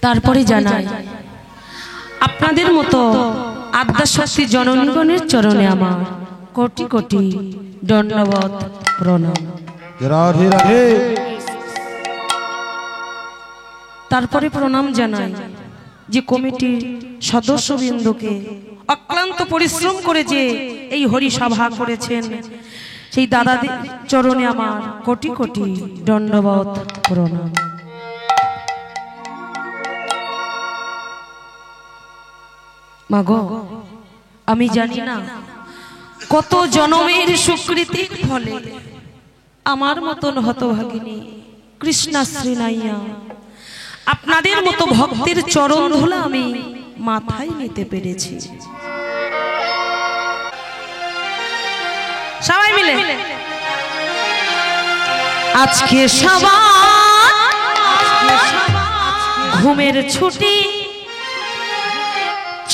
তারপরে জানাই আপনাদের মতো আদ্যাশক্তি জননীগণের চরণে আমার কোটি কোটি ধন্যবাদ প্রণাম। রাধে রাধে। তারপরে প্রণাম জানাই যে কমিটির সদস্যবৃন্দকে অক্লান্ত পরিশ্রম করে যে এই হরি সভা করেছেন সেই দাদাদের চরণে আমার কোটি কোটি ধন্যবাদ প্রণাম। মাগো আমি জানি না কত জনমের সুকৃতির ফলে আমার মতন হতভাগিনী কৃষ্ণাশ্রী নাইয়া আপনাদের মতো ভক্তের চরণ ধুলা আমি মাথায় নিতে পেরেছি। সবাই মিলে আজকে সবার ঘুমের ছুটি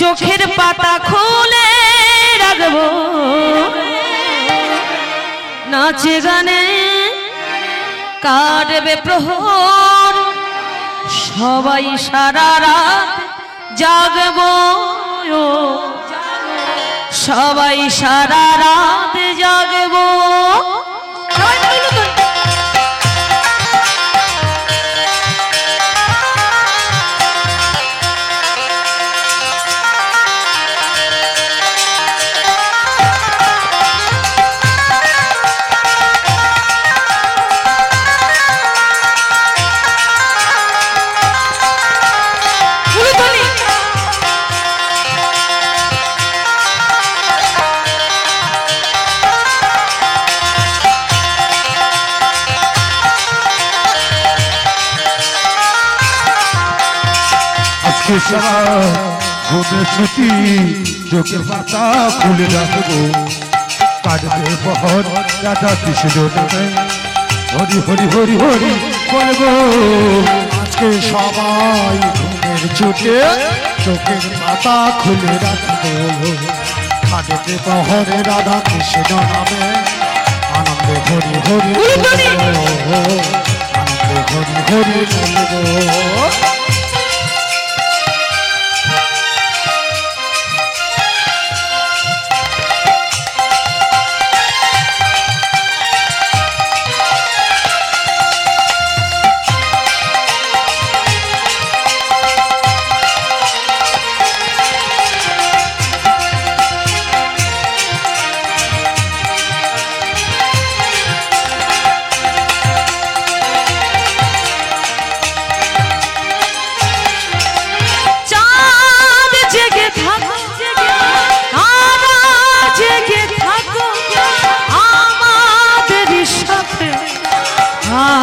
চোখের পাতা খুলে রাখবো নাচে গানে কাটবে প্রহর সবাই সারা রাত জাগবো সবাই সারা রাত জাগবো। ঘুমের ছুটি চোখের পাতা খুলে রাখবো কাটবে বহর রাধা কৃষ্ণ নামে হরি হরি হরি হরি বলবো। আজকে সবাই ঘুমের ছুটি চোখের পাতা খুলে রাখবো কাটবে বহর রাধা কৃষ্ণ নামে আনন্দে হরি হরি আনন্দে হরি হরি বলবো।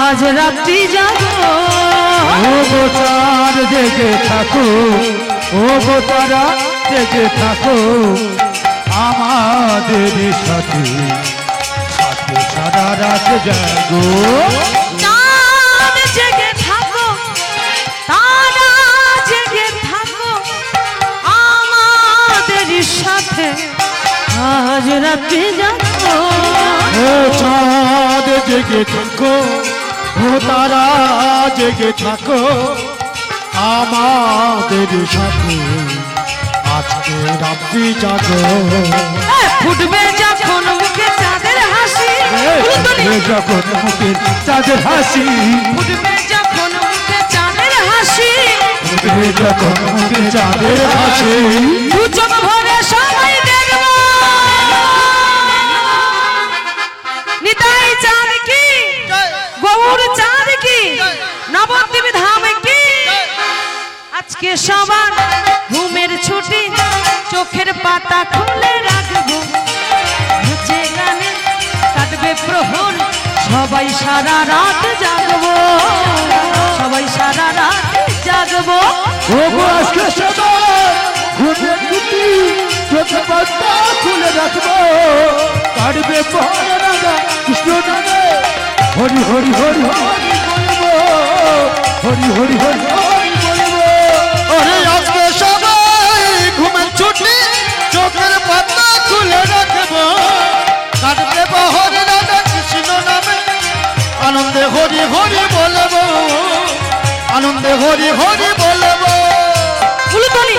আজ রাত্রি জাগো ও গোতার জেগে থাকো ও গোতারা জেগে থাকো আমাদের সাথে সাথে সারা রাত জাগো। জেগে থাকো তারা জেগে থাকো আমাদের সাথে আজ রাত্রি জাগো ও চাঁদ জেগে থাকো ও তারা জেগে থাকো আমাদের সাথে আজকে রাত্রি জাগো। ফুটবে যখন মুখে চাঁদের হাসি যখন মুখে চাঁদের হাসি ফুটবে যখন মুখে চাঁদের হাসি ফুটবে যখন মুখে চাঁদের হাসি দু চোখ ভরে সবাই দেখবো নিতাই চাঁদ কি গৌর চাঁদ কি নবদ্বীপ ধাম কি। আজকে সবার ঘুমের ছুটি চোখের পাতা খুলে রাখবো নাচে গানে কাটবে প্রহর সবাই সারা রাত জাগবো সবাই সারা রাত জাগবো। আজকে সবার ঘুমের ছুটি চোখের পাতা খুলে রাখবো কাটবে প্রহর রাধা কৃষ্ণ নামে হরি হরি হরি হরি বলবো হরি হরি হরি হরি বলবো। আরে আজকে সবাই ঘুমের ছুটি চোখের পাতা খুলে রাখবো কাটবে বহর রাধা কৃষ্ণ নামে আনন্দে হরি হরি বলবো আনন্দে হরি হরি বলবো। উলুধ্বনি।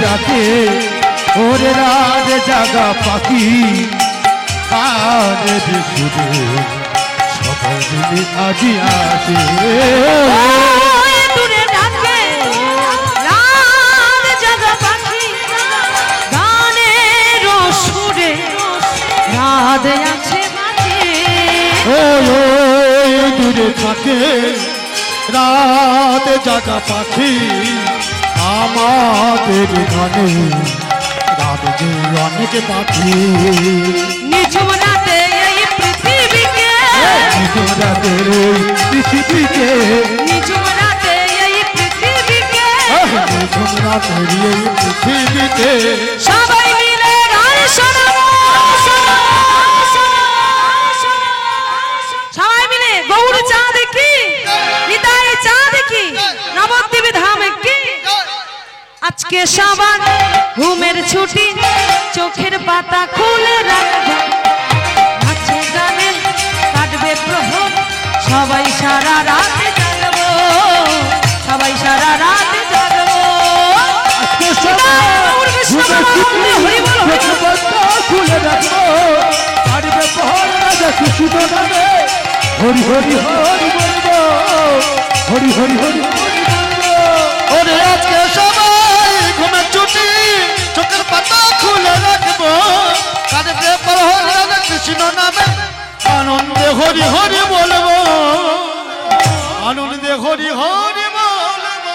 ডাকে ওরে রাত জাগা পাখি আরে সুরে সবাই মিলে আজি আসে দূরে ডাকে রাত জাগা পাখি গানের সুরে রাত আছে বাজে। ওই দূরে থাকে রাত জাগা পাখি আমাদের গানে রাত যে অনেক পাখি নিঝুম রাতে এই পৃথিবীকে নিঝুম রাতের পৃথিবীকে নিঝুম রাতে এই পৃথিবীকে নিঝুম রাতের এই পৃথিবীতে সবাই মিলে গান শোনাবো সবাই মিলে গৌর চাঁদ কি হৃদয় চাঁদ কি নবদ্বীপ ধাম কি। আজকে সবার ঘুমের ছুটি চোখের পাতা খুলে রাখবো নাচে গানে কাটবে প্রহর সবাই সারা রাত জাগবো সবাই সারা রাত জাগবো। খুলে রাখবো কাটবে প্রহর রাজা কৃষ্ণ নামে হরি হরি হরি বলবো হরি হরি হরি ওরে আজকে সবাই ঘুমের ছুটি চোখের পাতা খুলে রাখবো কাঁদতে প্রহর রাধা কৃষ্ণ নামে আনন্দে হরি হরি বলবো আনন্দে হরি হরি বলবো।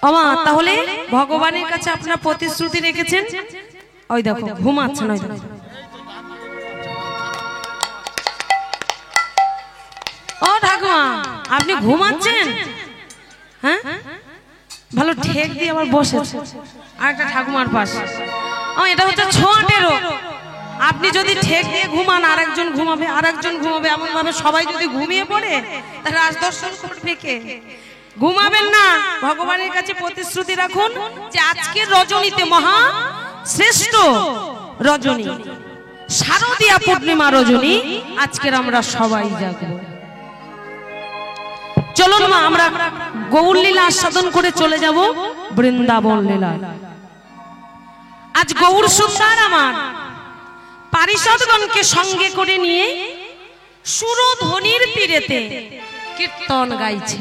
আমা তাহলে ভগবানের কাছে আপনার প্রতিশ্রুতি রেখেছেন। ওই দেখো ঘুমাচ্ছেন ওই দেখো। ও ঠাকুমা আপনি ঘুমাচ্ছেন? হ্যাঁ ভালো ঠেক দিয়ে আবার বসে আর একটা ঠাকুমার পাশে। এটা হচ্ছে ছোঁয়াটেরও। আপনি যদি ঠেক দিয়ে ঘুমান আর একজন ঘুমাবে আর একজন ঘুমাবে এমন ভাবে সবাই যদি ঘুমিয়ে পড়ে তাহলে রাজ দর্শন করবে কে? ঘুমাবেন না। ভগবানের কাছে প্রতিশ্রুতি রাখুন যে আজকের রজনীতে মহা শ্রেষ্ঠ রজনী শারদীয়া পূর্ণিমা রজনী আজকের আমরা সবাই জাগবো। চলুন মা আমরা গৌর লীলা আস্বাদন করে চলে যাব বৃন্দাবন লীলা। আজ গৌর সুন্দর আমার পারিষদগণকে সঙ্গে করে নিয়ে সুরধ্বনির তীরেতে কীর্তন গাইছে।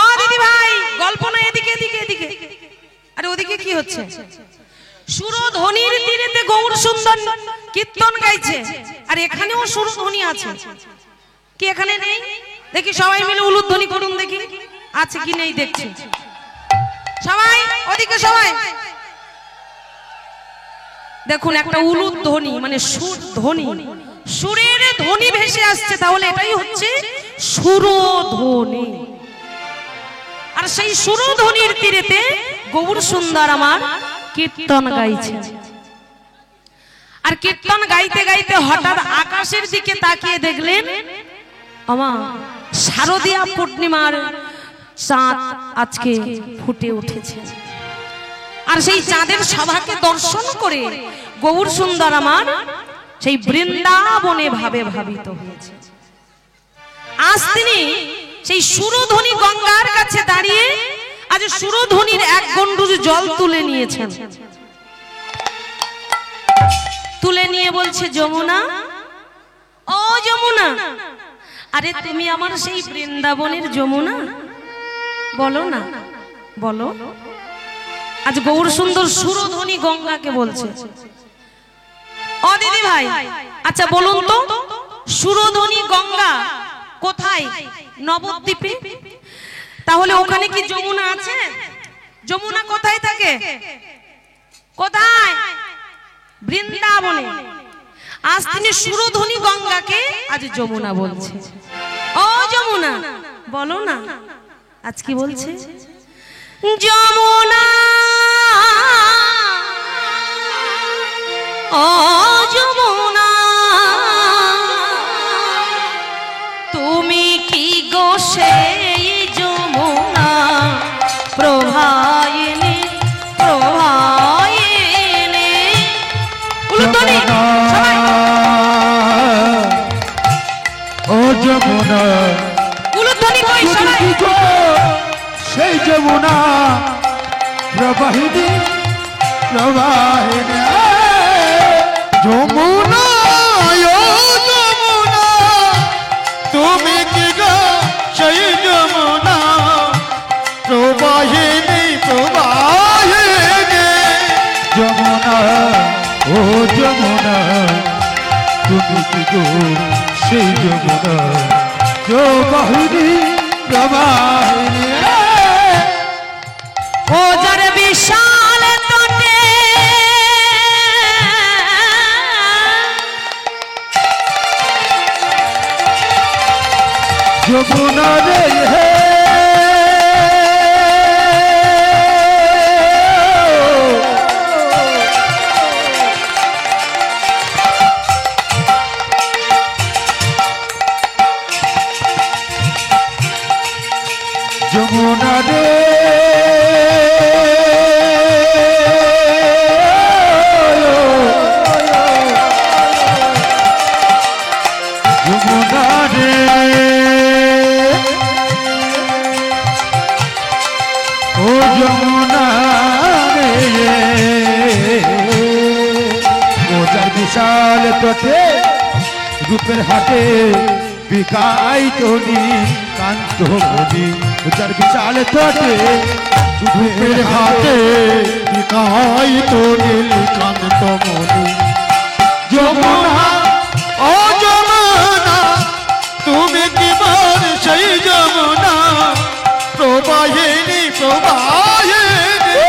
ও দিদি ভাই গল্প না এদিকে এদিকে এদিকে। আরে ওদিকে কি হচ্ছে? সুরধ্বনির তীরেতে গৌর সুন্দর কীর্তন গাইছে আর এখানেও সুরধ্বনি আছে। কি এখানে নেই? দেখি সবাই মিলে উলুধ্বনি করুন দেখি আছে কি নেই দেখছি। সবাই ওদিকে সবাই দেখুন একটা উলুধ্বনি মানে সুর ধ্বনি সুরের ধ্বনি ভেসে আসছে তাহলে এটাই হচ্ছে সুরধ্বনি। আর সেই সুরধ্বনির তীরেতে গৌর সুন্দর আমার কীর্তন গাইছে। আর কীর্তন গাইতে গাইতে হঠাৎ আকাশের দিকে তাকিয়ে দেখলেন আমা শারদীয়া পূর্ণিমার চাঁদ আজকে ফুটে উঠেছে। আর সেই চাঁদের সভাকে দর্শন করে গৌর সুন্দর আমার সেই বৃন্দাবনে ভাবে ভাবিত হয়েছে। আজ তিনি সেই সুরধ্বনি গঙ্গার কাছে দাঁড়িয়ে আজ সুরধ্বনির এক গন্ডুর জল তুলে নিয়েছেন। তুলে নিয়ে বলছে যমুনা ও যমুনা আরে তুমি আমার সেই বৃন্দাবনের যমুনা বলো না বলো। আজ গৌর সুন্দর সুরধ্বনি গঙ্গাকে বলছে ও দিদি ভাই আচ্ছা বলুন তো সুরধ্বনি গঙ্গা কোথায়? নবদ্বীপে। তাহলে ওখানে কি যমুনা আছে? যমুনা কোথায় থাকে? কোথায়? বৃন্দাবনে। আজ তিনি সুরধ্বনি গঙ্গাকে আজ যমুনা বলছে। ও যমুনা, বলো না আজ কি বলছে? যমুনা, ও যমুনা, তুমি কি গো সেই যমুনা প্রভায়িনী, প্রভায়িনী। উলুধ্বনি সবাই। ও যমুনা, উলুধ্বনি কই সবাই। সেই যমুনা প্রবাহিনী, প্রবাহিনী। যমুনা, ও যমুনা, তুমি কি গো সেই যমুনা প্রবাহিনী, প্রবাহিনী। যমুনা, ও যমুনা, তুমি কি গো সেই যমুনা প্রবাহিনী, প্রবাহিনী। ও যার বিশাল তটে যমুনা রে হে, যমুনা রে, যমুনা রে, ও যমুনা রে, ও যার বিশাল তটে রূপের হাটে বিকাই তনি কান্ত মনি। ও যার বিশাল তটে রূপের হাতে বিকাই তো নীলকান্ত মনি। যমুনা, ও যমুনা, তুমি কি বার সেই যমুনা প্রবাহিনী, প্রবাহিনী।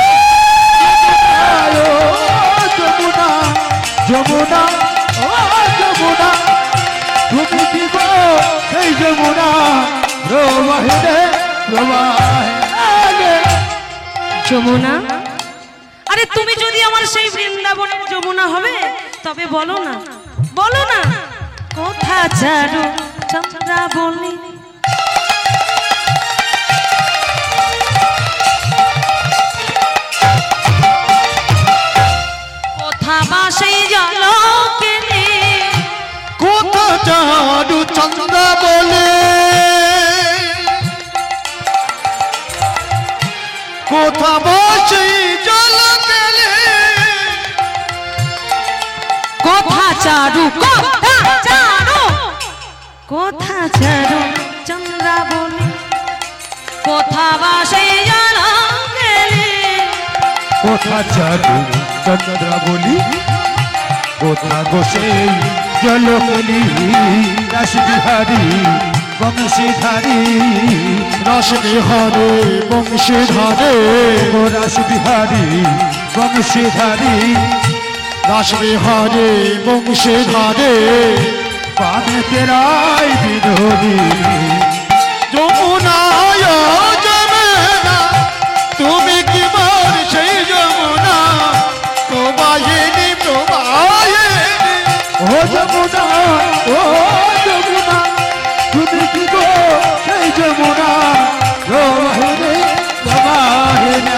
ও যমুনা, যমুনা, ও যমুনা, তুমি কি গো সেই যমুনা প্রবাহিনী, প্রবাহিনী। যমুনা, আরে তুমি যদি আমার সেই বৃন্দাবনের যমুনা হবে তবে বলো না, বলো না কোথা চারু চন্দ্রাবলী, কোথা বা সেই জলকেলি, কোথা চারু চন্দ্রা বলে, কোথা বসে জল গেলে। কোথা চারু, কোথা চারু, কোথা চারু চন্দ্রাবলী, কোথা বা সেই জলকেলি, কোথা চারু চন্দ্রাবলী, কোথা গো সেই জলকলি। রাস বিহারী বংশীধারী, রস বিহারে বংশীধারে, ও রাস বিহারী বংশীধারী, রস বিহারে বংশীধারে। পাবে তেরাই বিনোদী। যমুনা, ও যমুনা, তুমি কি বার সেই যমুনা প্রবাহিনী, প্রবাহিনী। ও যমুনা, ও যমুনা, তুমি কি গো সেই যমুনা প্রবাহিনী, প্রবাহিনী।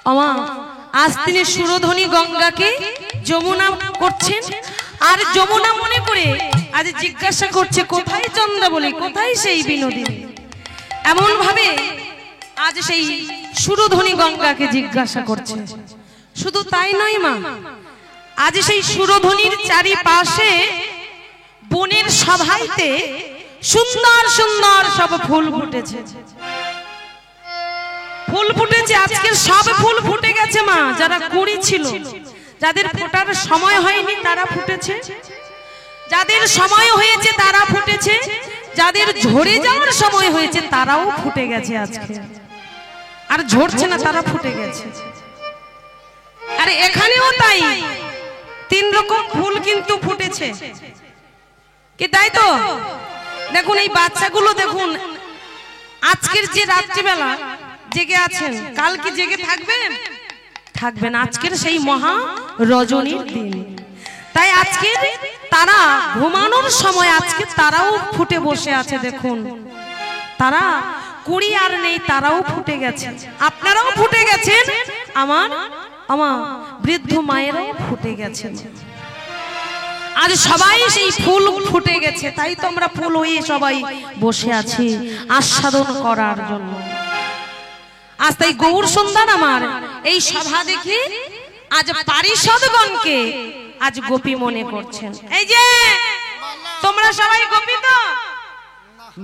আমা আজ তিনি সুরধ্বনি গঙ্গাকে যমুনা করছেন, আর যমুনা মনে করে আজ জিজ্ঞাসা করছে কোথায় চন্দ্রাবলী, কোথায় সেই বিনোদিনী। এমন ভাবে আজ সেই সুরধ্বনি গঙ্গাকে জিজ্ঞাসা করছে। শুধু তাই নয় মা, আজ সেই সুরধ্বনির চারিপাশে বনের সভাইতে সুন্দর সুন্দর সব ফুল ফুটেছে, ফুল ফুটেছে। আজকের সব ফুল ফুটে গেছে মা। যারা কুড়ি ছিল, যাদের ফোটার সময় হয়নি তারা ফুটেছে, যাদের সময় হয়েছে তারা ফুটেছে, যাদের ঝরে যাওয়ার সময় হয়েছে তারাও ফুটে গেছে আজকে, আর ঝরছে না তারা ফুটে গেছে। আর এখানেও তাই, 3 রকম ফুল কিন্তু ফুটেছে, কি তাই তো? দেখুন এই বাচ্চাগুলো দেখুন, আজকের যে রাত্রিবেলা জেগে আছেন, কাল কি জেগে থাকবেন? থাকবেন। আজকের সেই মহা রজনীর দিন, তাই আজকে তারা ঘুমানোর সময় আজকে তারাও ফুটে বসে আছে। দেখুন তারা কুড়ি আর নেই, তারাও ফুটে গেছে, আপনারাও ফুটে গেছেন, আমার বৃদ্ধ মায়েরাও ফুটে গেছেন। আজ সবাই সেই ফুল ফুটে গেছে, তাই তো আমরা ফুল হয়ে সবাই বসে আছি আস্বাদন করার জন্য। আজ তাই গৌর সুন্দর আমার এই সভা দেখি আজ পারিষদগণকে আজ গোপী মনে করছেন। এই যে তোমরা সবাই গোপী তো?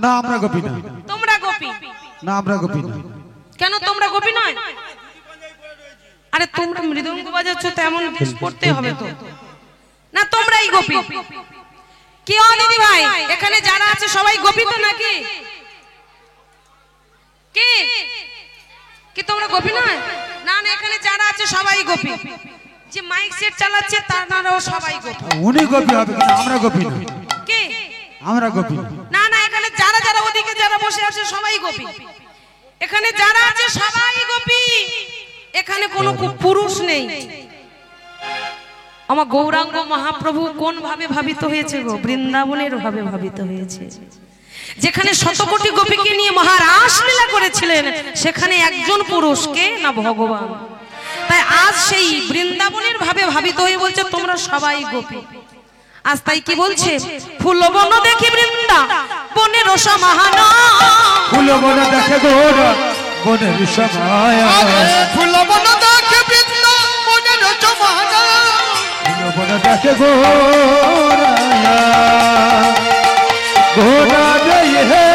না আমরা গোপী না। তোমরা গোপী না আমরা গোপী না। কেন তোমরা গোপী নয়? আরে তোমরা মৃদঙ্গ বাজাচ্ছ তো, এমন বেশ পড়তে হবে তো না? তোমরাই গোপী। কি ও দিদি ভাই, এখানে যারা আছে সবাই গোপী তো নাকি? কি কি তোমরা গোপী নয়? না না, এখানে যারা আছে সবাই গোপী। যে মাইক সেট চালাচ্ছে তারাও সবাই গোপী। উনি গোপী হবে কিন্তু আমরা গোপী না। কি আমরা গোপী না? না, এখানে যারা যারা ওদিকে যারা বসে আছে সবাই গোপী। এখানে যারা আছে সবাই গোপী, এখানে কোনো পুরুষ নেই। আমার গৌরাঙ্গ মহাপ্রভু কোন ভাবে ভাবিত হয়েছে গো? বৃন্দাবনের ভাবে ভাবিত হয়েছে। যেখানে শতকোটি গোপীকে নিয়ে মহারাস লীলা করেছিলেন, সেখানে একজন পুরুষকে না ভগবান। তাই আজ সেই বৃন্দাবনের ভাবে ভাবিত হয়ে বলছে তোমরা সবাই গোপী। আজ তাই কি বলছে? ফুল বন দেখি বৃন্দা বনের সমাহানা, ফুল বন দেখে গোরা বনের সমায়া, ফুল বন দেখে বৃন্দা বনের সমাহানা, ফুল বন দেখে গোরা গোরা রে হে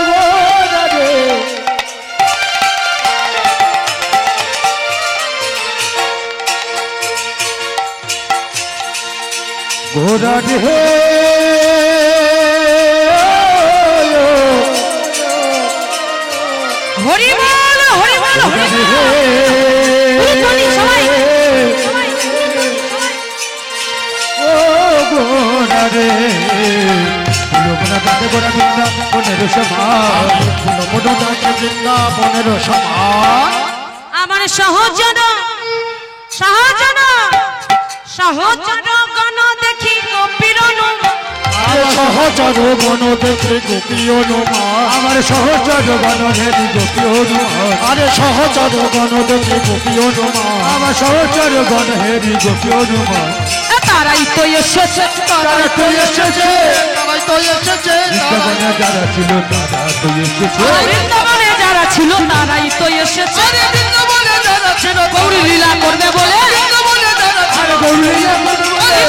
গোরা রে, গোরা রে হরি বল হরি বল হরি বল। সবাই ও গোরা রে, ফুল বন দেখে গোরা বৃন্দা বনের সমায়া, ফুল বন দেখে বৃন্দা বনের সমায়া, আমার সহজন সহজন সহজন গণ দেখি গোপীর সহচর গণ দেখে গোপী অনুমান, আমার সহচর গণ হেরি গোপী অনুমান, আরে সহচর গণ দেখে গোপী অনুমান, আমার সহচর গণ হেরি গোপী অনুমান। তারাই তো এসেছে, তারা তো এসেছে, তারাই তো এসেছে, বৃন্দাবনে যারা ছিল তারা তো এসেছে, বৃন্দাবনে যারা ছিল তারাই তো এসেছে। বৃন্দাবনে যারা ছিল গৌরী লীলা করবে বলে, বৃন্দাবনে যারা ছিল, আর গৌরীলা করবে বলে,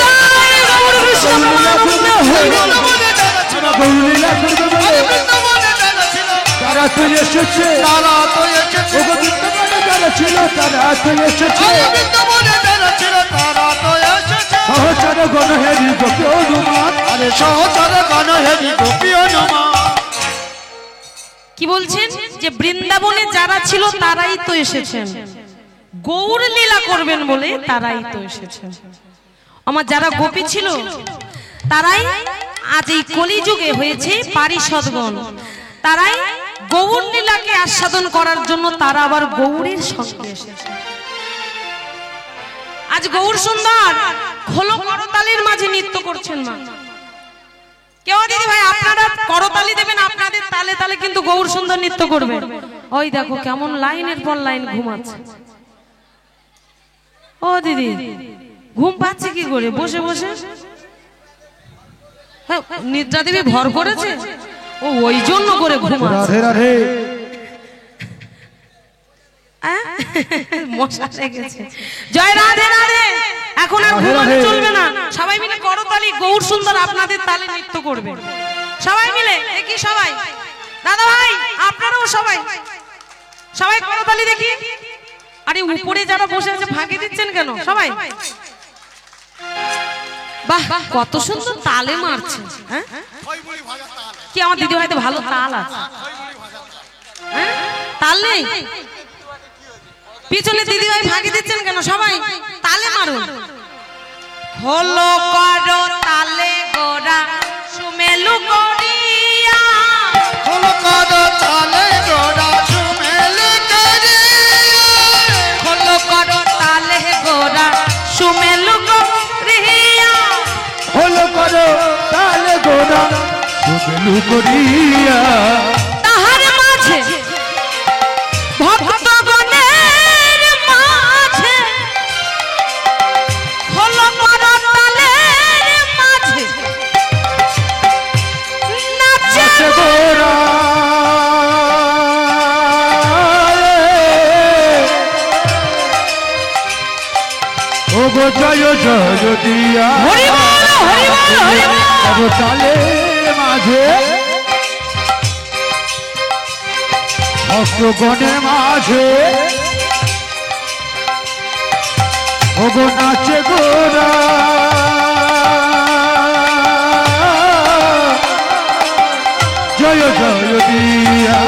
গৌর কৃষ্ণ প্রেমানন্দে হরি বল। বৃন্দাবনে যারা ছিল, গৌরীলা করবে বলে, বৃন্দাবনে যারা ছিল, তারা তো এসেছে, তারা তো এসেছে, ওগো বৃন্দাবনে যারা ছিল তারা তো এসেছে, বৃন্দাবনে যারা ছিল তারা তো এসেছে, সহচর গণ হেরি গোপী অনুমান, আরে সহচর গণ হেরি গোপী অনুমান। কি বলছেন? যে বৃন্দাবনে যারা ছিল তারাই তো এসেছেন, গৌর লীলা করবেন বলে তারাই তো এসেছেন। আমার যারা গোপী ছিল তারাই আজ এই কলিযুগে হয়েছে পারিষদগণ, তারাই গৌর লীলাকে আস্বাদন করার জন্য তারা আবার গৌরের সঙ্গে এসেছে। আজ গৌর সুন্দর খোলো করতালির মাঝে নৃত্য করছেন মা। কেউ দিদি ভাই আপনারা করতালি দেবেন, আপনাদের তালে তালে কিন্তু গৌর সুন্দর নৃত্য করবে। ওই দেখো কেমন লাইনের পর লাইন ঘুমাচ্ছে। ও দিদি ঘুম পাচ্ছে কি করে? বসে বসে নিদ্রা দেবী ভর করেছে, ও ওই জন্য করে ঘুমাচ্ছে। রাধে রাধে, মশা লেগেছে। জয় রাধে রাধে। এখন আর ঘুমানো চলবে না, সবাই মিলে করতালি গৌর সুন্দর আপনাদের তালে নৃত্য করবে। সবাই মিলে দেখি, সবাই দাদা ভাই আপনারাও সবাই সবাই করতালি দেখি। আরে উপরে যারা বসে আছে ফাঁকি দিচ্ছেন কেন? সবাই বাহ কত সুন্দর তালে মারছে। হ্যাঁ কি আমার দিদি ভাই তো ভালো তাল আছে। হ্যাঁ তাল নেই পিছনে দিদি ভাই ভাগে দিচ্ছেন কেন? সবাই তালে মারুন। হলো করো তালে গোরা সুমেলু করিয়া, হলো করো তালে গোরা সুমেলু করিয়া, হলো করো তালে গোরা সুমেলু করিয়া, হলো করো তালে গোরা সুমেলু করিয়া, তাহার মাঝে ভক্তগণের মাঝে, হলো করো তালের মাঝে নাচে গোরা ও গো জয় জয় দিয়া হরি বল হরি বল হরি বল। করো তালে মাঝে ভক্তগণের মাঝে ও গো নাচে গোরা জয় জয় দিয়া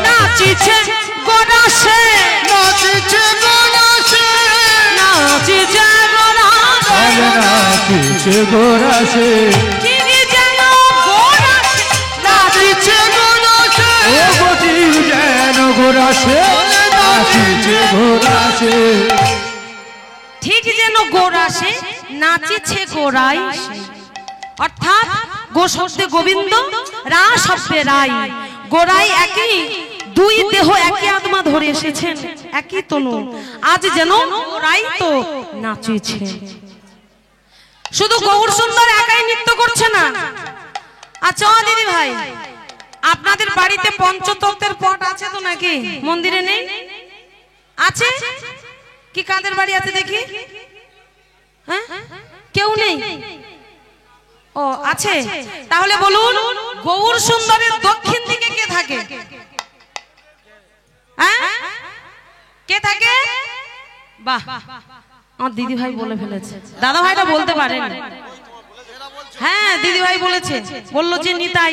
নাচিছে গোরাসে, নাচিছে গোরাসে, নাচিছে তালে নাচিছে গোরা সে কি যেন গোরাসে নাচিছে গোরাসে, ও গতি যেন গোরা সে নাচিছে গোরা সে ঠিক যেন গোরাসে নাচিছে গোরাই সে। অর্থাৎ গো শব্দে গোবিন্দ, রা শব্দে রাই, গোরাই একই, দুই দেহ একই আত্মা ধরে এসেছেন, একই তনু। আজ যেন গোরাই তো নাচিছে। শুধু গৌর সুন্দর একাই নৃত্য করছে না। আচ্ছা ও দিদি ভাই, আপনাদের বাড়িতে পঞ্চতত্ত্বের পট আছে তো নাকি? মন্দিরে নেই? আছে কি? কাদের বাড়ি আছে দেখি? হ্যাঁ কেউ নেই? ও আছে। তাহলে বলুন গৌর সুন্দরের দক্ষিণ দিকে কে থাকে? হ্যাঁ কে থাকে? বাহ আমার দিদি ভাই বলে ফেলেছে, দাদা ভাইটা বলতে পারেন। হ্যাঁ দিদি ভাই বলেছে, বললো যে নিতাই।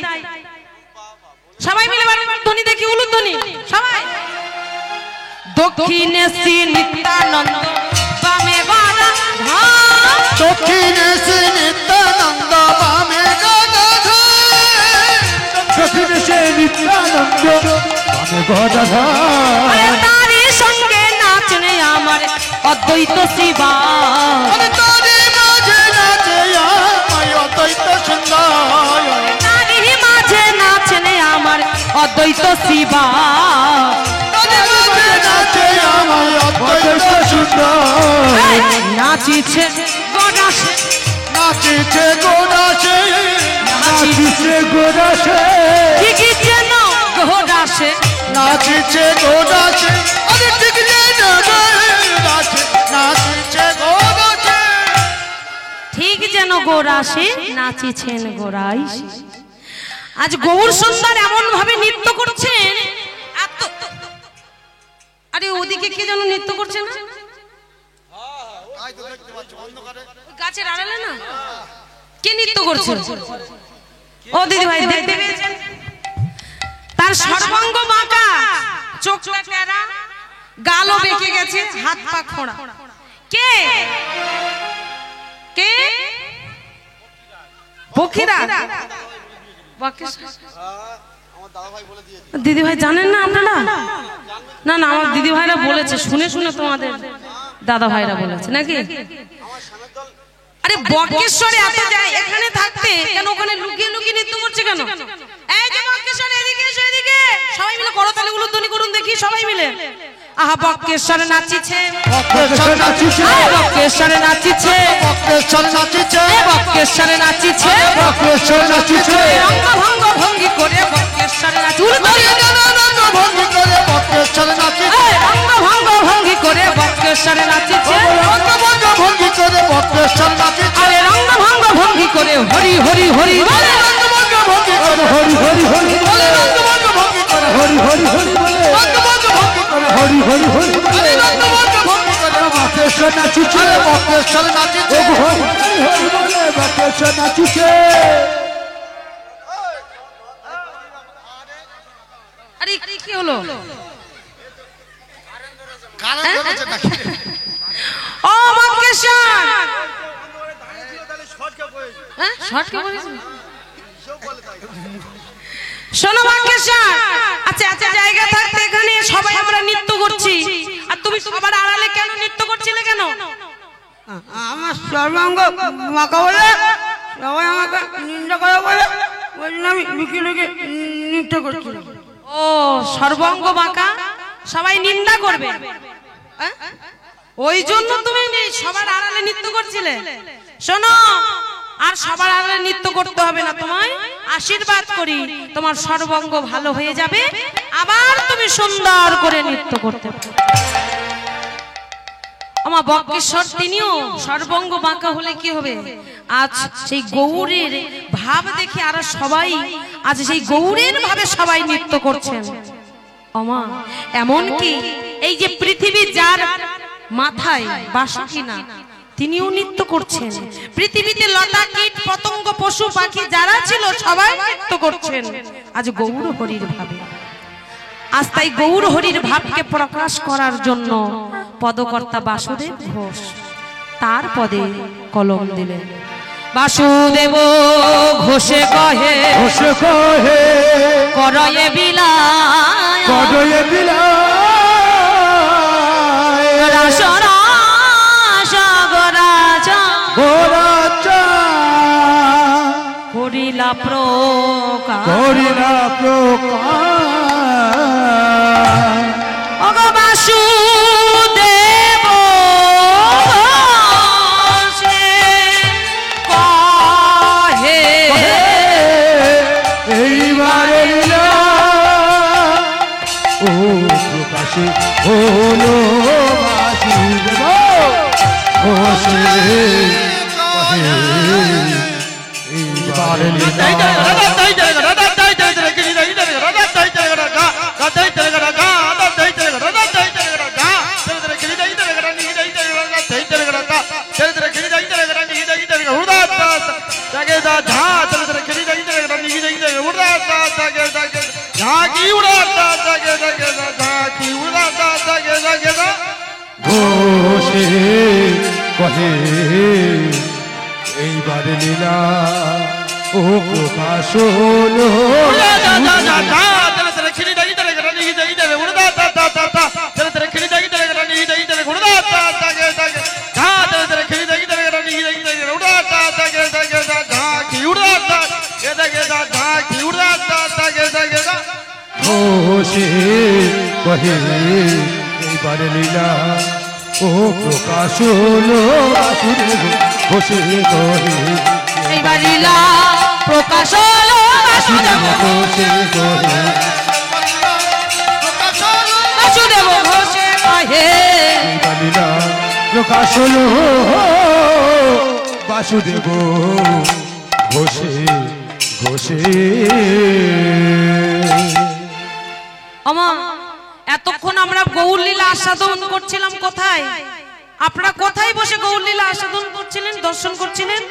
সবাই মিলে ধ্বনি দেখি, উলুধ্বনি সবাই। দক্ষিণে শ্রী নিত্যানন্দ বামে বারা ধাম, দক্ষিণে শ্রী নিত্যানন্দ বামে গদাধর, দক্ষিণে সে নিত্যানন্দ বামে গদাধর আরে তারই সঙ্গে নাচনে আমার অদ্বৈত শিবা, আরে তারে মাঝে নাচে আমায় অদ্বৈত সুন্দর, তারই মাঝে নাচনে আমার অদ্বৈত শিবা, তারে মাঝে নাচে আমায় অদ্বৈত সুন্দর, নাচিছে গণাসে, নাচিছে গোরাসে, নাচিছে গোরা সে ঠিকই যেন ঘোরাসে, নাচিছে গোরাসে, আরে ঠিক যেন গোরাসে, নাচিছে গোরাসে, ঠিক যেন গোরাসে নাচিছেন গোরাই। আজ গৌর সুন্দর এমন ভাবে নৃত্য করছেন, আরে ওদিকে কে যেন নৃত্য করছে না? ওই গাছের আড়ালে না কে নৃত্য করছে? ও দিদি ভাই দেখতে পেয়েছেন? তার সর্বাঙ্গ বাঁকা, চোখটা টেরা, গালও বেঁকে গেছে, হাত পা খোঁড়া। কে কে? পক্ষীরা। দিদি ভাই জানেন না আপনারা? না না আমার দিদি ভাইরা বলেছে, শুনে শুনে তোমাদের দাদা ভাইরা বলেছে নাকি? আরে বক্রেশ্বরে এত যায়, এখানে থাকতে কেন ওখানে লুকিয়ে লুকিয়ে নৃত্য করছে কেন? এই যে বক্রেশ্বর এদিকে এসো, এদিকে সবাই মিলে করতালি উলুধ্বনি করুন দেখি সবাই মিলে। আহা বক্রেশ্বরে নাচিছে, বক্রেশ্বর নাচিছে, বক্রেশ্বরে নাচিছে, বক্রেশ্বর নাচিছে, বক্রেশ্বরে নাচিছে, বক্রেশ্বর নাচিছে, রঙ্গ ভঙ্গ ভঙ্গি করে বক্রেশ্বরে নাচিছে, ভঙ্গি করে বক্রেশ্বর নাচিছে, রঙ্গ ভঙ্গ ভঙ্গি করে বক্রেশ্বরে নাচিছে, রঙ্গভঙ্গ ভঙ্গি করে বক্রেশ্বর নাচিছে, আরে রঙ্গ ভঙ্গ ভঙ্গি করে হরি হরি হরি বলে, রঙ্গভঙ্গ ভঙ্গি করে হরি হরি হরি বলে, রঙ্গভঙ্গ ভঙ্গি করে হরি হরি হরি বলে রঙ্গভঙ্গ ভঙ্গি করে হরি হরি হরি বলে রঙ্গভঙ্গ ভঙ্গি করে বক্রেশ্বর নাচিছে বক্রেশ্বর নাচিছে, হরি হরি হরি বলে বাকেছে নাচুছে আরে কি হলো? কারণ ধরেছে নাকি? ও মঙ্গেশ্বর, হ্যাঁ শর্টকে বলেছি। শোনো মঙ্গেশ্বর, আচ্ছা আচ্ছা জায়গা থাকতে এখানে সবাই আমরা নৃত্য করছি, আর তুমি সবার আড়ালে কেন নৃত্য করছিলে কেন? আমার সর্বাঙ্গ মাকা বলে সবাই আমাকে নিন্দা করে বলে ওই জন্য আমি লুকিয়ে লুকিয়ে নৃত্য করছিলাম। ও সর্বাঙ্গ বাঁকা, সবাই নিন্দা করবে, হ্যাঁ? ওই জন্য তুমি সবার আড়ালে নৃত্য করছিলে। শোনো, আর সবার আড়ালে নৃত্য করতে হবে না, তোমায় আশীর্বাদ করি তোমার সর্বাঙ্গ ভালো হয়ে যাবে, আবার তুমি সুন্দর করে নৃত্য করতে পারবে। আমার বক্রেশ্বর তিনিও সর্বাঙ্গ বাঁকা হলে কি হবে? আজ সেই গৌরের ভাব দেখে আর সবাই আজ সেই গৌরের ভাবে সবাই নৃত্য করছেন। আমা এমনকি এই যে পৃথিবী যার মাথায় বাসুকি না তিনিও নৃত্য করছেন, পৃথিবীতে লতা কীট পতঙ্গ পশু পাখি যারা ছিল সবাই নৃত্য করছেন আজ গৌর হরির ভাবে। আজ তাই গৌর হরির ভাবকে প্রকাশ করার জন্য পদকর্তা বাসুদেব ঘোষ তার পদে কলম দিলেন। বাসুদেব ঘোষে কহে ঘোষে কহে করয়ে বিলায় কদয়ে বিলায় রাসনা সাগরাজা গোরাচা করিলা প্রকাশ করিলা প্রকাশ অগ বাসুদেব ঘোষে কহে এইবারে লীলা ও প্রকাশে হলো বাসুদেব ঘোষে কহে এইবারে লীলা ঘোষে কহে এইবারে লীলা ও প্রকাশ হলো ঘোষে কহে এইবারে লীলা ও প্রকাশ হলো বাসুদেব ঘোষে কহে এইবার লীলা প্রকাশ হলো বাসুদেব ঘোষে কহে বাসুদেব ঘোষে কহে এইবার লীলা প্রকাশ হলো বাসুদেব ঘোষে ঘোষে আমা এতক্ষণ আমরা গৌর লীলা আস্বাদন করছিলাম কোথায়? আপনারা কোথায় বসে গৌর লীলা আস্বাদন করছিলেন, দর্শন করছিলেন?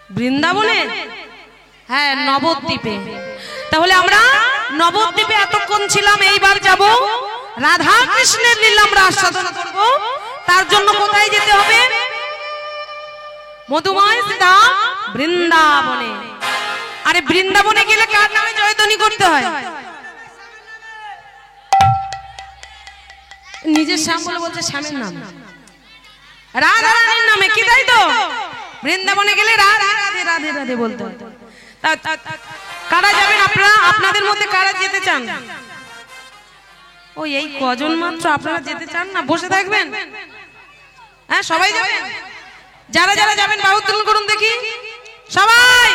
বৃন্দাবনে? হ্যাঁ, নবদ্বীপে। তাহলে আমরা নবদ্বীপে এতক্ষণ ছিলাম, এইবার যাব রাধা কৃষ্ণের লীলা আমরা আস্বাদন করব। তার জন্য কোথায় যেতে হবে? মধুময় ধাম বৃন্দাবনে। আরে বৃন্দাবনে গেলে কার নামে জয়ধ্বনি করতে হয়? নিজের শ্যাম বলে বলছে শ্যামের নাম, রাধা রানীর নামে, কি তাই তো? বৃন্দাবনে গেলে রাধে রাধে রাধে রাধে বলতে হয়। কারা যাবেন আপনারা? আপনাদের মধ্যে কারা যেতে চান? ও এই কজন মাত্র আপনারা যেতে চান না? বসে থাকবেন? হ্যাঁ সবাই যাবেন? যারা যারা যাবেন বাহু তুলন করুন দেখি। সবাই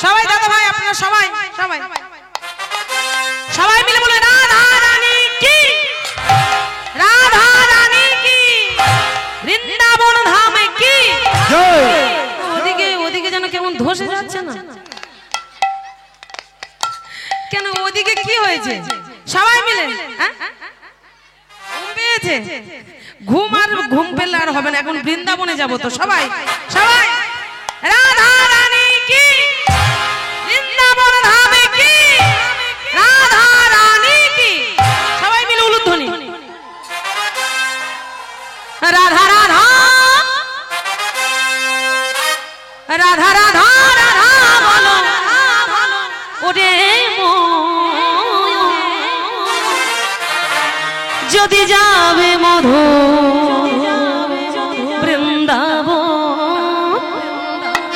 সবাই দাদা ভাই আপনারা সবাই সবাই সবাই মিলে বলে রাধা রানী কি, রাধা রানী কি, বৃন্দাবন ধামে কি জয়। ওদিকে ওদিকে যেন কেমন ধসে যাচ্ছে না কেন? ওদিকে কি হয়েছে? সবাই মিলে পেয়েছে? ঘুম পেলে আর হবে না, এখন বৃন্দাবনে যাব তো সবাই সবাই। রাধা রানী কি, বৃন্দাবন ধামে কি, রাধা রানী কি, সবাই মিলে উলুধ্বনি। রাধা রাধা রাধা রাধা রাধা বলো ওরে যদি যাবে মধু বৃন্দাবন।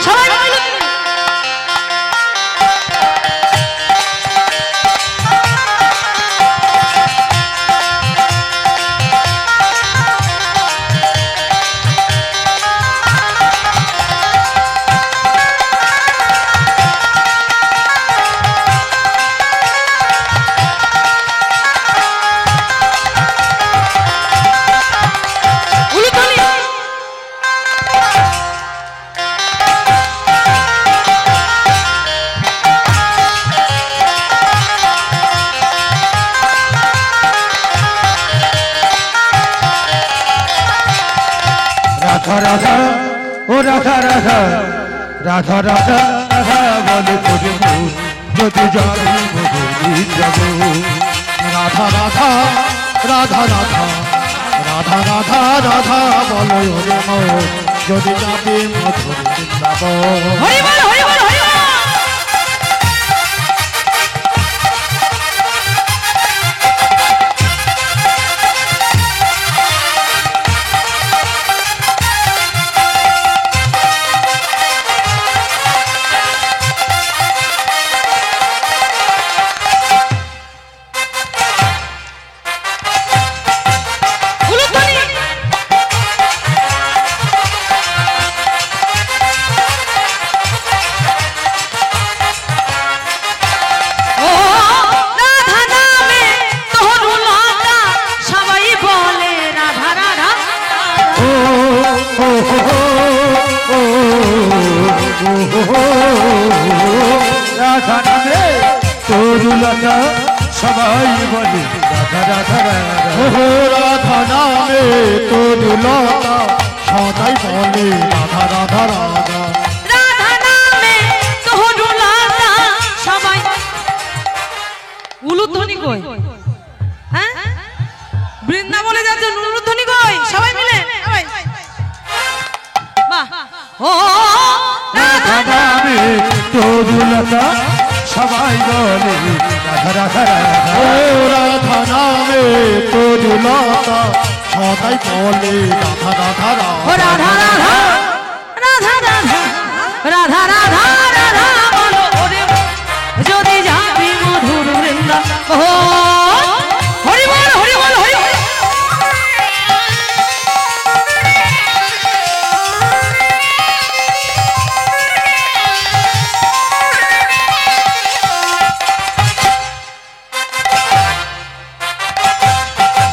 সবাই মিলে রাধা ও রাধা রাধা রাধা রাধা রাধা বলে তোরে মন যদি যাবি মধুর যাব। রাধা রাধা রাধা রাধা রাধা রাধা রাধা বলো রে মন যদি যাবে মধুর বৃন্দাবন। হরি বল হরি বল হরি বল। রাধা নামে তরুলতা সবাই বলে রাধা রাধা রাধা। ও রাধা নামে তরুলতা সদাই বলে রাধা রাধা রাধা। রাধা নামে তরুলতা সবাই উলুধ্বনি কই? হ্যাঁ বৃন্দাবনে যাচ্ছে উলুধ্বনি কই? সবাই মিলে সবাই বাহ। ও রাধা নামে তরুলতা সবাই বলে রাধা রাধা রাধা। ও রাধা নামে তরুলতা সদাই বলে রাধা রাধা ও রাধা। রাধা রাধা রাধা রাধা রাধা রাধা বলো ওরে যদি যাবি মধুর বৃন্দা। ও হরি বল হরি বল হরি বল।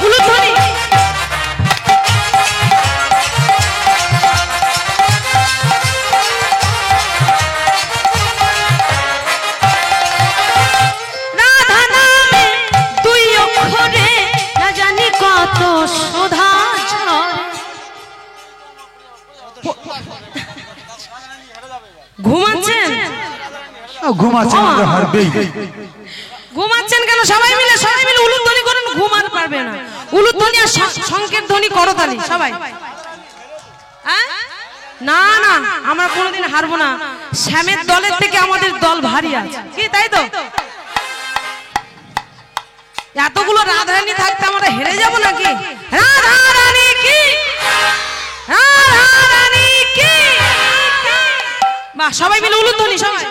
উলুধ্বনি রাধা নামে দুই অক্ষরে না জানি কত সুধা ঝরে। ঘুমাচ্ছেন ঘুমাচ্ছে আমাদের হারবেই। ঘুমাচ্ছেন কেন? সবাই মিলে উলুধ্বনি করুন। ঘুম আর পারবে না। উলুধ্বনি আর সংকেত ধ্বনি করতালি সবাই। হ্যাঁ না না আমরা কোনোদিন হারবো না। শ্যামের দলের থেকে আমাদের দল ভারী আছে কি তাই তো? এতগুলো রাধারানী থাকতে আমরা হেরে যাব নাকি? রাধা রানী কি, রাধা রানী কি। বাহ সবাই মিলে উলুধ্বনি সবাই।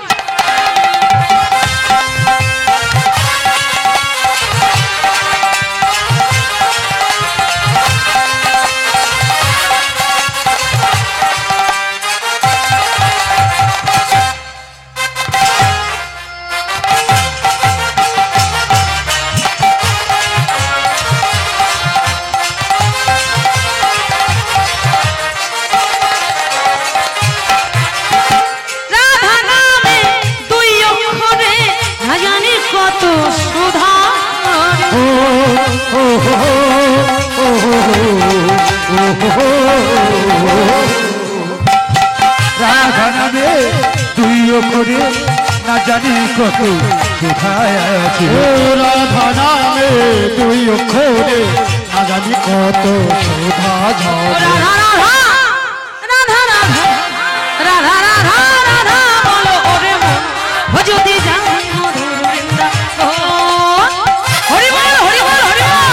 ও রাধা নামে দুই অক্ষরে না জানি কত কোথায় আছে। ও রাধা নামে দুই অক্ষরে না জানি কত শোভা ঝরে। রাধা রাধা রাধা রাধা রাধা বলো ওরে মন ও যদি যাই মধুর বৃন্দাবন। হরি বল হরি বল হরি বল।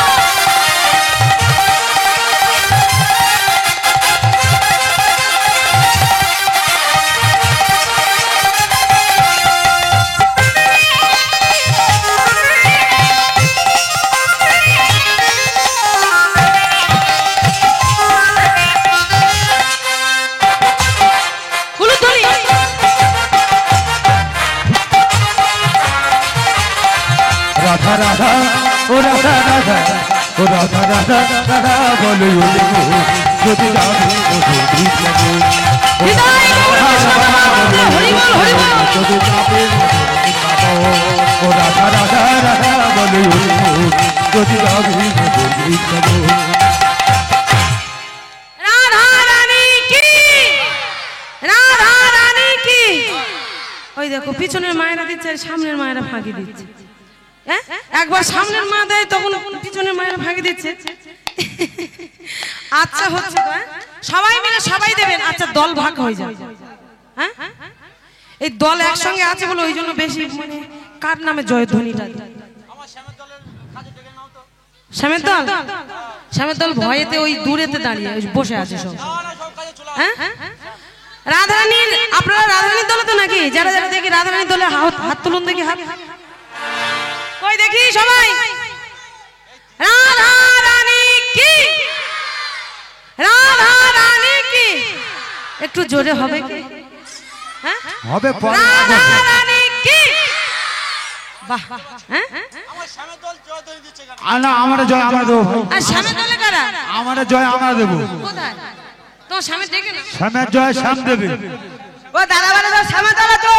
উলুধ্বনি। রাধা রাধা ও রাধা রাধা ও রাধা রাধা রাধা বলো ওরে মন যদি যাবে মধুর বৃন্দাবন। হৃদয় গৌর কৃষ্ণ পরমানন্দে হরি বল হরি বল। যদি যাবে মধুর বৃন্দাবন। ও রাধা রাধা রাধা বলো ওরে মন যদি যাবে মধুর বৃন্দাবন। রাধা রানী কি রাধা রানী কি। ওই দেখো পিছনের মায়েরা দিচ্ছে আর সামনের মায়েরা ফাঁকি দিচ্ছে। হ্যাঁ একবার সামনের মা দেয় তখন পিছনের মায়েরা ফাঁকি দিচ্ছে। আচ্ছা হচ্ছে তো হ্যাঁ? সবাই মিলে সবাই দেবেন। আচ্ছা দল ভাগ হয়ে যায়। হ্যাঁ এই দল একসঙ্গে আছে বলে ওই জন্য বেশি মানে কার নামে জয়ধ্বনিটা দেয়? শ্যামের দল শ্যামের দল ভয়েতে ওই দূরেতে দাঁড়িয়ে বসে আছে সব। হ্যাঁ রাধারানীর আপনারা রাধারানীর দলে তো নাকি? যারা যারা দেখি রাধারানীর দলে হাত তুলুন দেখি হাত। কই দেখি সবাই। রাধা রানী কি রাধা রানী কি। একটু জোরে হবে কি? হ্যাঁ হবে পরে রাধা রানী কি। বাহ হ্যাঁ না আমরা জয় আমরা দেবো ভাই। আর শ্যামের দলে কারা? আমরা জয় আমরা দেবো। কোথায় তোমার স্বামী ডেকে না? শ্যামের জয় শ্যাম দেবে। ও দাদা বাড়ি তো শ্যামা দল তো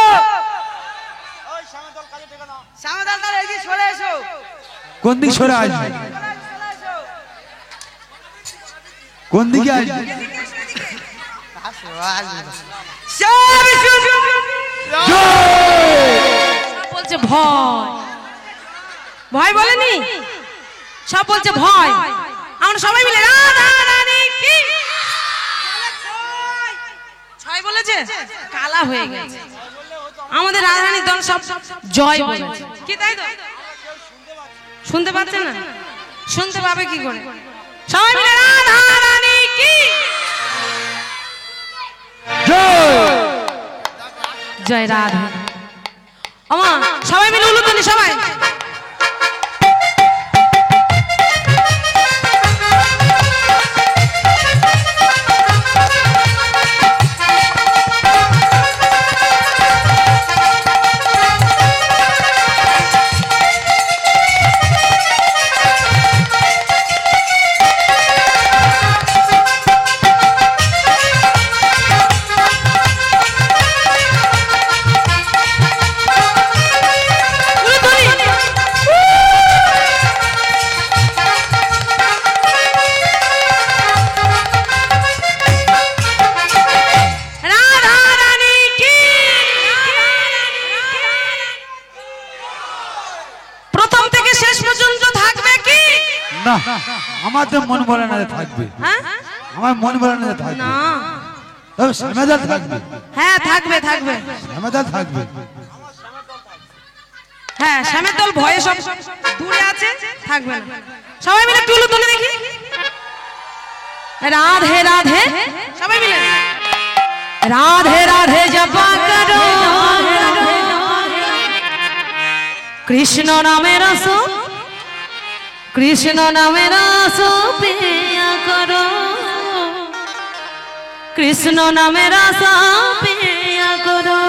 শ্যামা দল তার এদিকে সরে এসো। কোন দিক সরে আসবে? কোন দিকে আসবে? সব বলছে ভয় ভয় বলেনি সব বলছে ভয়। আমরা সবাই মিলে রাধা রানী কি ছয় বলেছে কালা হয়ে গেছে। আমাদের রাধারানীর দল সব জয় বলেছে কি তাই তো? শুনতে পাচ্ছে না? শুনতে পাবে কি করে? সবাই মিলে রাধা রানী কি জয় রাধা। আমা সবাই মিলে উলুধ্বনি সবাই। না আমাদের মন বলে না যে থাকবে। হ্যাঁ আমার মন বলে না যে থাকবে না তবে শ্যামেদার থাকবে। হ্যাঁ থাকবে থাকবে শ্যামেদার থাকবে। হ্যাঁ শ্যামের দল ভয়ে সব দূরে আছে থাকবে না। সবাই মিলে একটু তুলে দেখি রাধে রাধে সবাই মিলে রাধে রাধে জপা করো কৃষ্ণ নামে রস কৃষ্ণ নামে রস পিয়া করো কৃষ্ণ নামে রস পিয়া করো।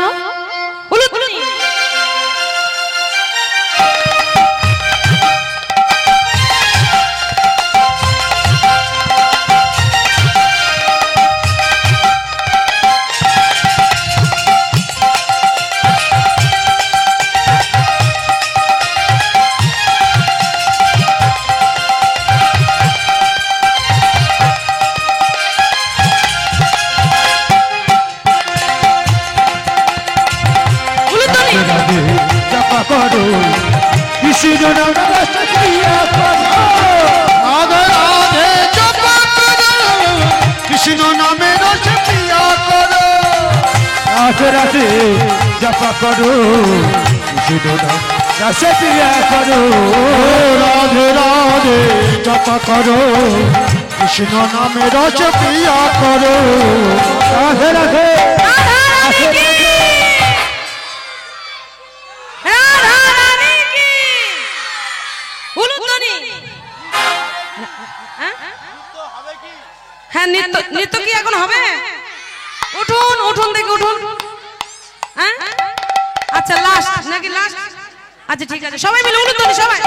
করো কৃষ্ণ নাম রস পিয়া করো রাধে রাধে জপা করো কৃষ্ণ নামে রস পিয়া করো রাধে রাধে জপা করো কৃষ্ণ নাম রস পিয়া করো রাধে রাধে জপা করো কৃষ্ণ নামে রস পিয়া করো রাধে রাধে হ্যাঁ নৃত্য নৃত্য কি এখন হবে? উঠুন উঠুন দেখি উঠুন। হ্যাঁ আচ্ছা লাস্ট নাকি লাস্ট? আচ্ছা ঠিক আছে সবাই মিলে উঠুন তো সবাই।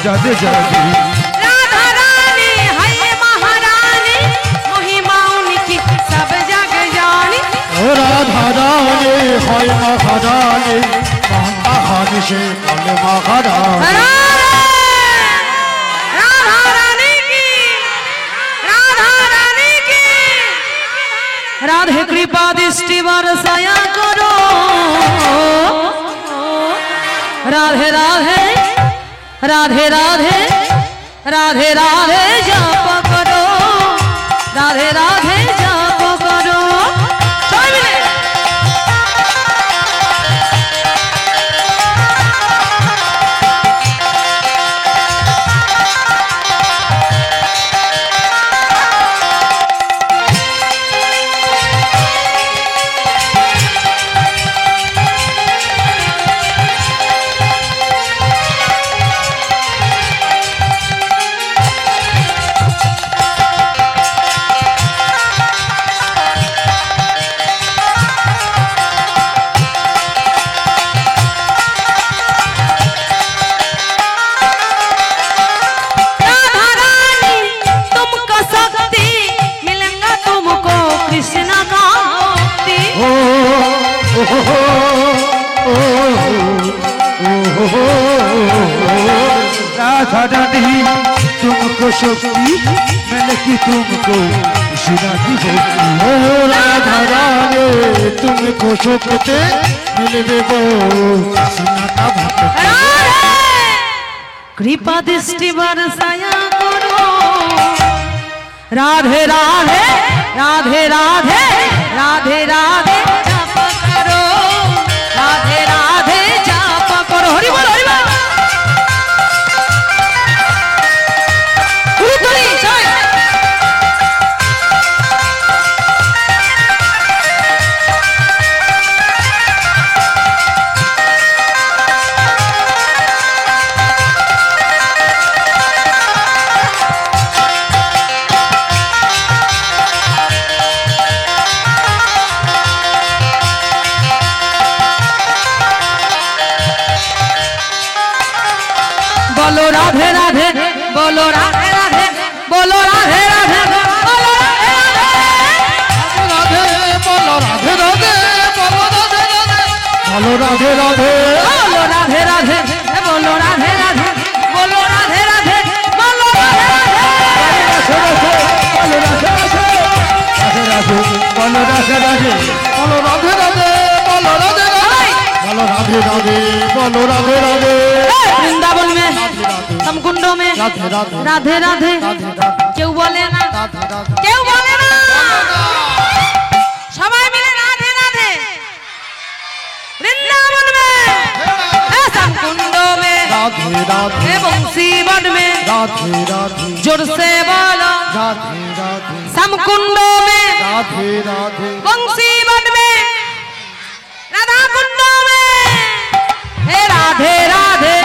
जादे जादे राधा रानी है महारानी महिमा उनकी सब जग जानी ओ राधा रानी है महारानी महारानी से बोले महारानी राधा रानी की राधे कृपा दृष्टि बरसाया करो राधे राधे राधे राधे राधे राधे जप करो राधे राधे जप करो सबाई मिले राधा रानी तुमको शक्ति मैंने की तुमको शिरा की भक्ति ओ राधा रानी तुमको शक्ति मिलवे वो कृष्ण का भक्त कृपा दृष्टि बरसाया करो राधे राधे राधे राधे राधे राधे जप करो राधे राधे जप करो हरि बोल हरि बोल उरुतरी जय बोलो राधे राधे बोलो राधे राधे बोलो राधे राधे बोलो राधे राधे बोलो राधे राधे बोलो राधे राधे बोलो राधे राधे बोलो राधे राधे बोलो राधे राधे बोलो राधे राधे बोलो राधे राधे बोलो राधे राधे बोलो राधे राधे बोलो राधे राधे बोलो राधे राधे वृंदावन में समकुंडों में राधे राधे क्यों बोले ना क्यों बोले ना सबाई मिले राधे राधे वृंदावन में समकुंडों में राधे राधे बंसी वन में राधे राधे जोर से बोलो राधे राधे समकुंड में राधे राधे बंसी बट में राधा कुंड में हे राधे राधे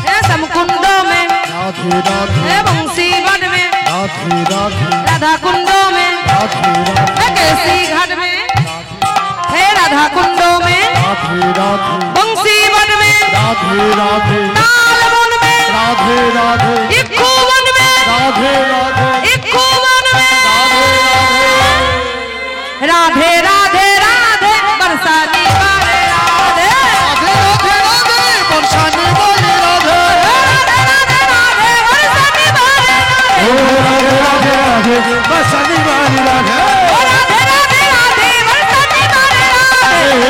हे समकुंड में राधे राधे हे बंसी बट में राधे राधे राधा कुंड में राधे राधे हे केसी घाट में हे राधा कुंड में राधे राधे बंसी बट में राधे राधे ताल वन में राधे राधे इक्खू वन में राधे राधे इक्खू वन में राधे राधे राधे राधे बरसाती वाले राधे राधे राधे राधे बरसाने वाले राधे राधे राधे राधे बरसाती वाले राधे ओ राधे राधे राधे बरसाने वाली राधे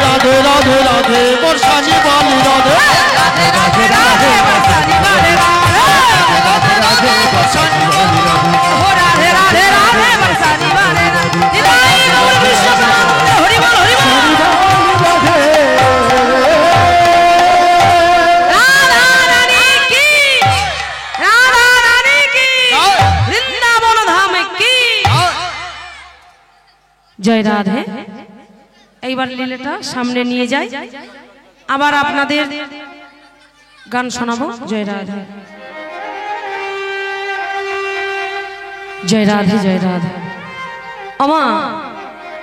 राधे राधे राधे बरसाती वाले राधे राधे राधे राधे बरसाने वाली राधे राधे राधे राधे बरसाती वाले राधे राधे राधे बरसाने वाली राधे ओ राधे राधे राधे बरसाती वाले राधे निताई गौर विश्व ब्रह्मांड हरि बोल राधे राधा रानी की वृंदावन धाम की জয় রাধে। এইবার লীলাটা সামনে নিয়ে যাই, আবার আপনাদের গান শোনাবো। জয় রাধে জয় রাধে জয় রাধে। আমা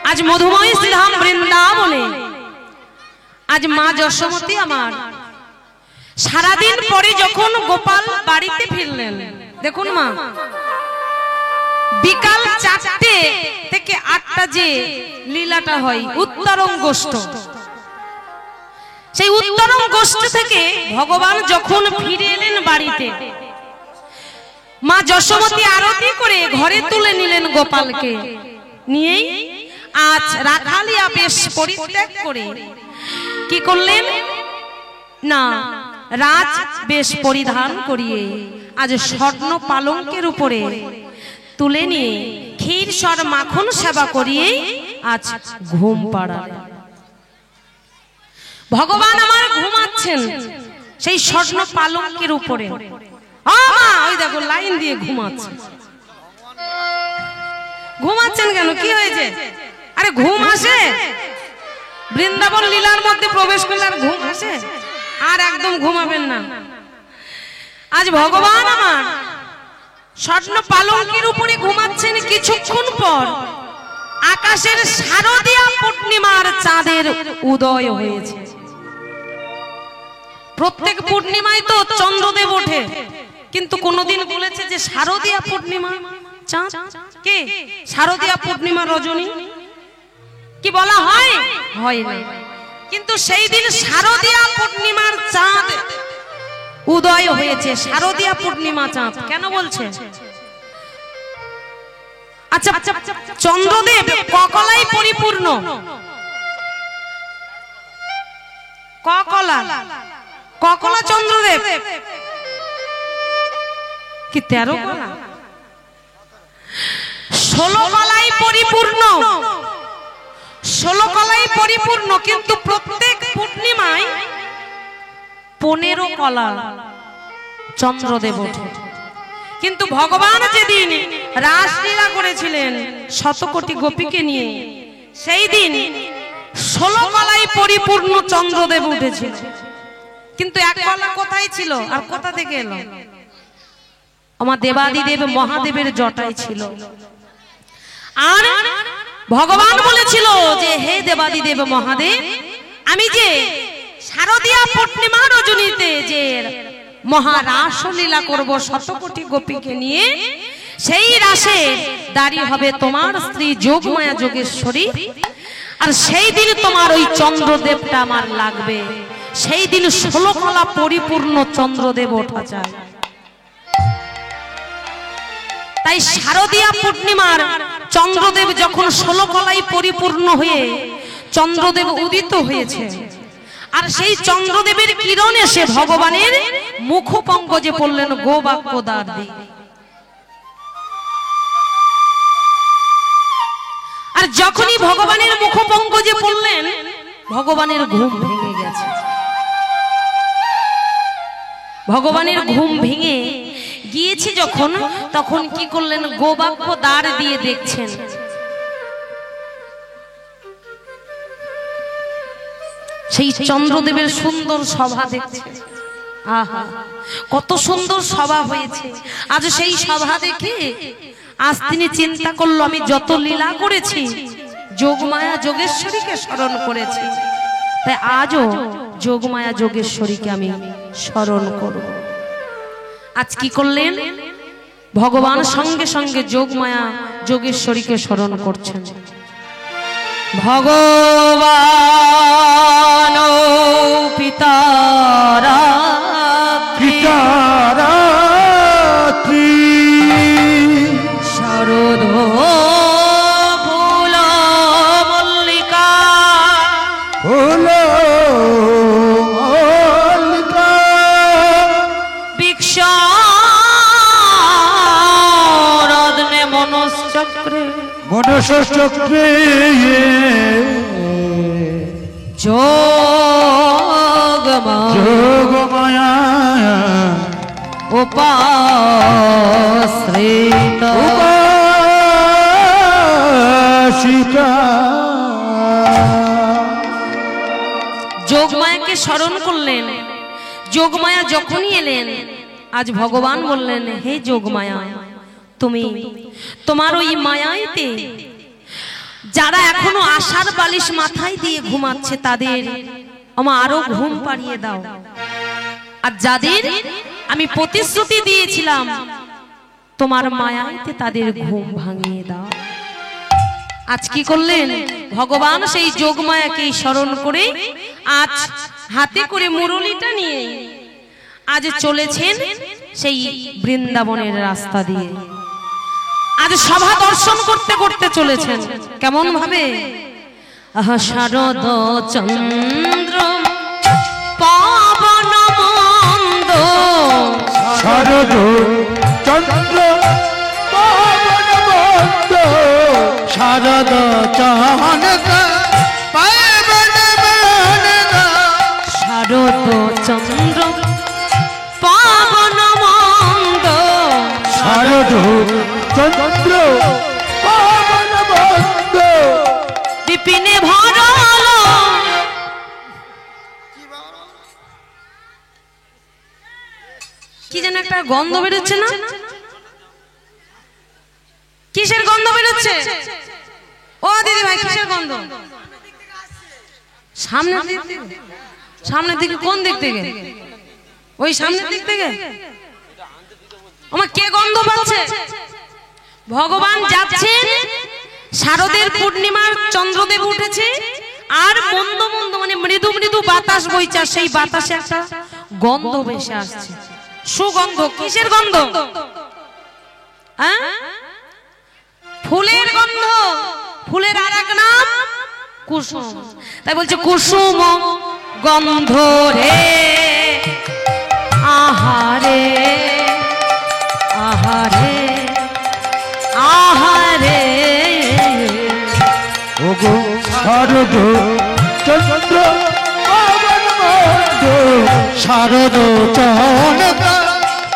আজ মধুময় শ্রীধাম বৃন্দাবনে আজ মা যশোমতী আমার সারাদিন পরে যখন গোপাল বাড়িতে ফিরলেন, দেখুন মা বিকাল 4টে থেকে 8টা যে লীলাটা হয় উত্তরং গোষ্ঠ, সেই উত্তরং গোষ্ঠ থেকে ভগবান যখন ফিরে এলেন বাড়িতে, মা যশোমতী আরতি করে ঘরে তুলে নিলেন গোপালকে, নিয়েই আজ রাখালিয়া বেশ পরিত্যাগ করে কি করলেন না রাজ বেশ পরিধান করিয়ে আজ স্বর্ণ পালঙ্কের উপরে তুলে নিয়ে ক্ষীর সর মাখন সেবা করিয়ে আজ ঘুম পাড়ালেন। ভগবান আমার ঘুমাচ্ছেন সেই স্বর্ণ পালঙ্কের উপরে, ওই দেখো লাইন দিয়ে ঘুমাচ্ছেন। ঘুমাচ্ছেন কেন, কি হয়েছে? আরে ঘুম আসে? বৃন্দাবন লীলার মধ্যে প্রবেশ করলে আর ঘুম আসে? আর একদম ঘুমাবেন না। আজ ভগবান আমার স্বর্ণ পালঙ্কের উপরে ঘুমাচ্ছেন। কিছুক্ষণ পর আকাশের শারদীয়া পূর্ণিমার চাঁদের উদয় হয়েছে। প্রত্যেক পূর্ণিমায় তো চন্দ্রদেব ওঠে, কিন্তু কোনদিন বলেছে যে শারদীয়া পূর্ণিমা চাঁদ কে? শারদীয়া পূর্ণিমা রজনী কি বলা হয়? হয় না, কিন্তু সেই দিন শারদীয়া পূর্ণিমার চাঁদ উদয় হয়েছে। শারদীয়া পূর্ণিমা চাঁদ কেন বলছে? আচ্ছা, চন্দ্রদেব ককলায় পরিপূর্ণ। ককলা চন্দ্রদেব কি 13 কলা? 16 কলায় পরিপূর্ণ। 16 কলায় পরিপূর্ণ, কিন্তু প্রত্যেক পূর্ণিমায় 15 কলা চন্দ্রদেব ওঠে। কিন্তু ভগবান যেদিন রাসলীলা করেছিলেন 100 কোটি গোপীকে নিয়ে, সেই দিন 16 কলায় পরিপূর্ণ চন্দ্রদেব উঠেছিল। কিন্তু 1 কলা কোথায় ছিল আর কোথা থেকে এলো? আমার দেবাদিদেব মহাদেবের জটায় ছিল। আর ভগবান বলেছিল যে হে দেবাদিদেব মহাদেব, আমি যে শারদীয়া পূর্ণিমা রজনীতে যে মহারাসলীলা করব 100 কোটি গোপীকে নিয়ে, সেই রাসে দাঁড়ি হবে তোমার স্ত্রী যোগমায়া যোগেশ্বরী। আর সেই দিন তোমার ওই চন্দ্রদেবটা আমার লাগবে। সেই দিন 16 কলা পরিপূর্ণ চন্দ্রদেব ওঠা চায়। তাই শারদীয়া পূর্ণিমার চন্দ্রদেব যখন 16 কলায় পরিপূর্ণ হয়ে চন্দ্রদেব উদিত হয়েছে, আর সেই চন্দ্রদেবের কিরণ এসে ভগবানের মুখপঙ্কজে পড়লেন গো বাক্যদার দি। আর যখনই ভগবানের মুখপঙ্কজে পড়লেন, ভগবানের ঘুম ভেঙে গেছে। ভগবানের ঘুম ভেঙে গিয়েছে যখন, তখন কি করলেন, গোবাক্য দ্বার দিয়ে দেখছেন। সেই চন্দ্রদেবের সুন্দর সভা দেখছে। আহা, কত সুন্দর সভা হয়েছে। আজ সেই সভা দেখে আজ তিনি চিন্তা করলো, আমি যত লীলা করেছি যোগমায়া যোগেশ্বরীকে স্মরণ করেছি, তাই আজও যোগমায়া যোগেশ্বরীকে আমি স্মরণ করব। আজ কি করলেন, ভগবান সঙ্গে সঙ্গে যোগমায়া যোগেশ্বরীকে স্মরণ করছেন। ভগবান পিতারা পিতারাত্রি শারদ ফুল মল্লিকা ফুল মল্লিকা বিক্ষরত্নে মনশ্চক্রে মনসচক্রে যোগমায়া উপাশ্রিত উপাসিতা। যোগমায়াকে স্মরণ করলেন। যোগমায়া যখনই এলেন, আজ ভগবান বললেন, হে যোগমায়া, তুমি তোমার ওই মায়াতে যারা এখনো আশার বালিশ মাথায় দিয়ে ঘুমাচ্ছে তাদের আমার আরো ঘুম পাড়িয়ে দাও, আর যাদের আমি প্রতিশ্রুতি দিয়েছিলাম তোমার মায়াতে তাদের ঘুম ভাঙিয়ে দাও। আজ কি করলেন, ভগবান সেই যোগমায়াকে স্মরণ করে আজ হাতে করে মুরলিটা নিয়ে আজ চলেছেন সেই বৃন্দাবনের রাস্তা দিয়ে। আজ সভা দর্শন করতে করতে চলেছেন কেমন ভাবে, আহা শারদ চন্দ্র পাবন মন্দ শারদ চন্দ্র পাবন মন্দ শারদ চাহনক পাবন মনদ শারদ চন্দ্র পাবন মন্দ শারদ চন্দ্র পাবন মন্দ বিপিনে ভরল কি যেন একটা গন্ধ বেরোচ্ছে না, কিসের গন্ধ বেরোচ্ছে? ও দিদি ভাই, কিসের গন্ধ? সামনের দিক থেকে? সামনের দিকে কোন দিক থেকে? ওই সামনের দিক থেকে? আমার কে গন্ধ পাচ্ছে? ভগবান যাচ্ছেন, শারদের পূর্ণিমার চন্দ্রদেব উঠেছে, আর মন্দ মন্দ মানে মৃদু মৃদু বাতাস বইছে, সেই বাতাসে একটা গন্ধ ভেসে আসছে, সুগন্ধ। কিসের গন্ধ? ফুলের গন্ধ। ফুলের আর এক নাম কুসুম। তাই বলছে কুসুম গন্ধ রে আহারে আহারে আহারে। ওগো শারদ চন্দ্র পাবন মন্দ শারদ চাহনক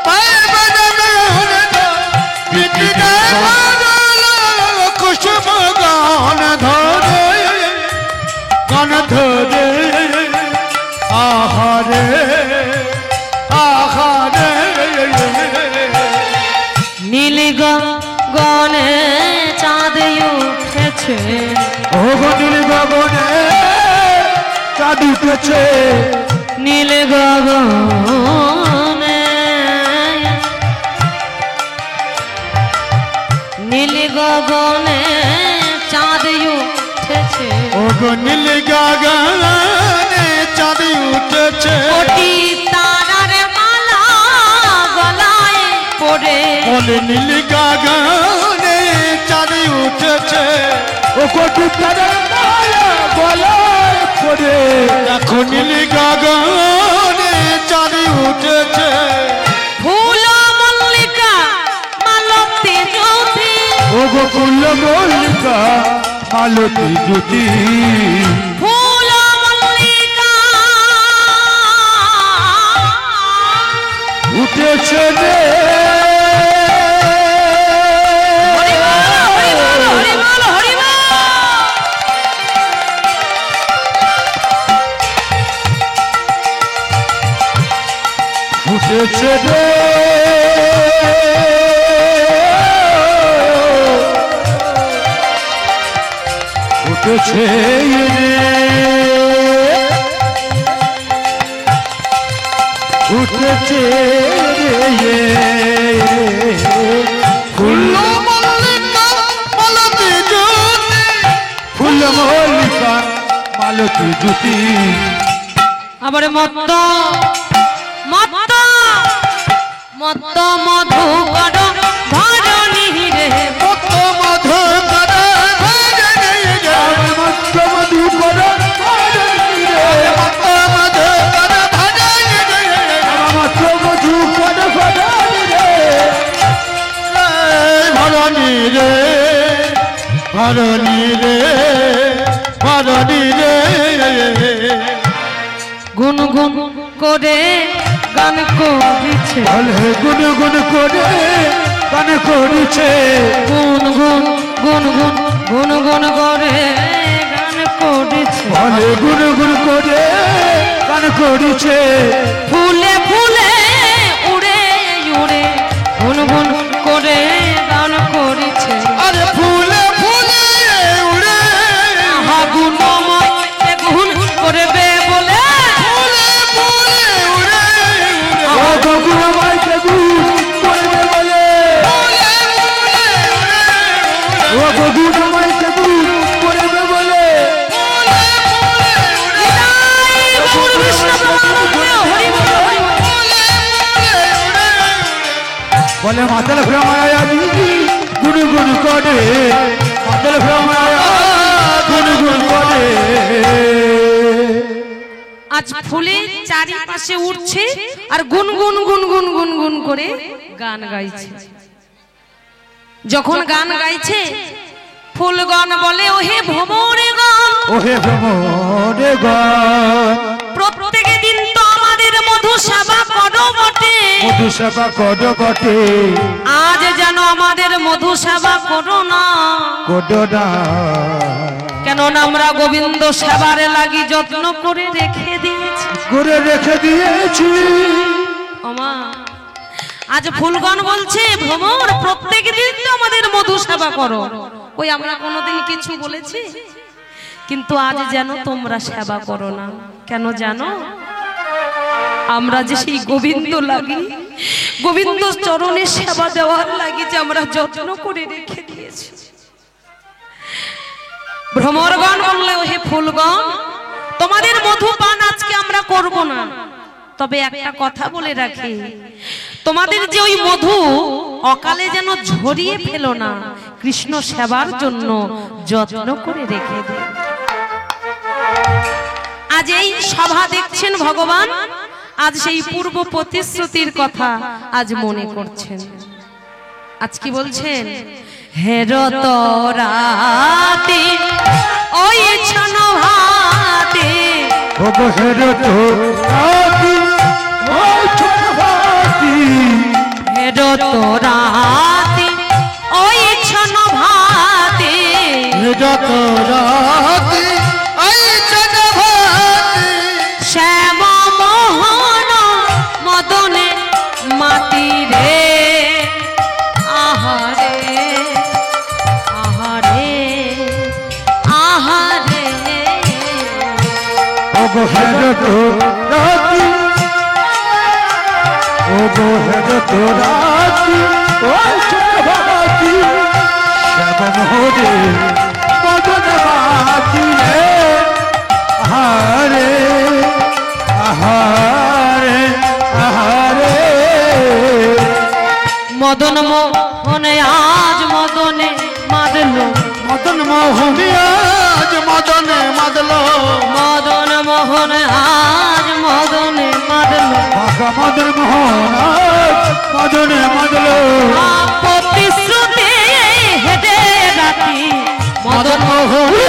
পাবন মনদ বিপিনে ভরল কুসুম গান ধরে গান ধরে আহারে আহারে। নীল গগনে চাঁদ উঠেছে, ওগো নীল গগনে চাঁদ উঠেছে, নীল গগনে নীল গগনে চাঁদ উঠেছে, ওগো নীল গগনে চাঁদ উঠেছে, কোটি তারার মালা গলায় পড়ে, বলে নীল গগনে চাঁদ উঠেছে, ও কোটি তারার মালা গলায় পড়ে, দেখো নীল গগনে চাঁদ উঠেছে, ফুল মল্লিকা মালতী জ্যোতি, ওগো ফুল মল্লিকা মালতী জ্যোতি, ফুল মল্লিকা উঠেছে রে উঠেছে উঠেছে ফুল মল্লিকা মালতী জ্যোতি ফুল মল্লিকা মালতী জ্যোতি আবার মত্ত মত্ত মত্ত মধু কর ধরণী রে মত মধু কর ভজনী রে মত মধু কর মত মধু কর ভজনী রে মত মধু কর ভরণী রে ভরণী রে ভরণী রে গুন গুন করে গান করিছে বলে গুন গুন করে গান করিছে গুন গুন গুন গুন গুন গুন করে গান করিছে বলে গুন গুন করে গান করিছে ফুলে ফুলে উড়ে উড়ে গুন গুন করে গান করিছে আরে ফুলে ফুলে উড়ে হাগুনময় গুন করবে বলে ফুলে ফুলে উড়ে ও গগুন আমায় গুন করবে বলে ফুলে ফুলে উড়ে ও গগুন আমায় গুন করবে বলে ফুলে ফুলে উড়ে গৌর বিষ্ণু হরি বল হরি বল। ফুলে ফুলে উড়ে বলে মাতাল ভ্রমায়া গুন গুন করে মাতাল ভ্রমায়া গুন গুন করে আজ ফুলের চারিপাশে উঠছে আর গুন গুন গুন গুন গুন গুন করে গান গাইছে। যখন গান গাইছে ফুলগণ বলে ওহে ভ্রমরে গান ওহে ভ্রমরে গান প্রত্যেক দিন তো আমাদের মধু সেবা করো বটে মধু সেবা কর বটে আজ যেন আমাদের মধু সেবা করো না কর না কেননা আমরা গোবিন্দ সেবারে লাগি যত্ন করে রেখে দিয়েছি। করে রেখে দিয়েছি ওমা আজ ফুলগণ বলছে ভ্রমর প্রত্যেক দিন তো আমাদের মধু সেবা করো। ওই আমরা কোনোদিন কিছু বলেছি? কিন্তু আজ যেন তোমরা সেবা করো না। কেন জানো? আমরা যে সেই গোবিন্দ লাগি গোবিন্দ চরণে সেবা দেওয়ার লাগি যে আমরা যত্ন করে রেখে দিয়েছি। ভ্রমরগণ বললে ওহে ফুলগণ তোমাদের মধু পান আজকে আমরা করব না, তবে একটা কথা বলে রাখি তোমাদের যে ওই মধু অকালে যেন ঝরিয়ে ফেলো না, কৃষ্ণ সেবার জন্য যত্ন করে রেখে দিন। আজ এই সভা দেখছেন ভগবান, আজ সেই পূর্ব প্রতিশ্রুতির কথা আজ মনে করছেন। আজ কি বলছেন? হেরত রাতে ওই ছন ভাতে ও হেরত রাতি ওই ছোট ভাতি হেরত রাতে ওই ছন ভাতে যত রাতি আই জনভাতি শ্যাম মোহন মদনে মাটি রে আহারে আহারে আহারে ও হেরত রাতি ও হেরত রাতি ওই ছোট ভাতি শ্যাম মোহরে মদন বাতি রে আহারে আহারে আহারে মদন মোহনে আজ মদনে মাদলো মদন মোহনী আজ মদনে মাদলো মদন মোহনে আজ মদনে মাদলো বাঁকা মদন মোহন আজ মদনে মদলো প্রতিশ্রুতি হেঁটে রাখি মদন মদন মোহনী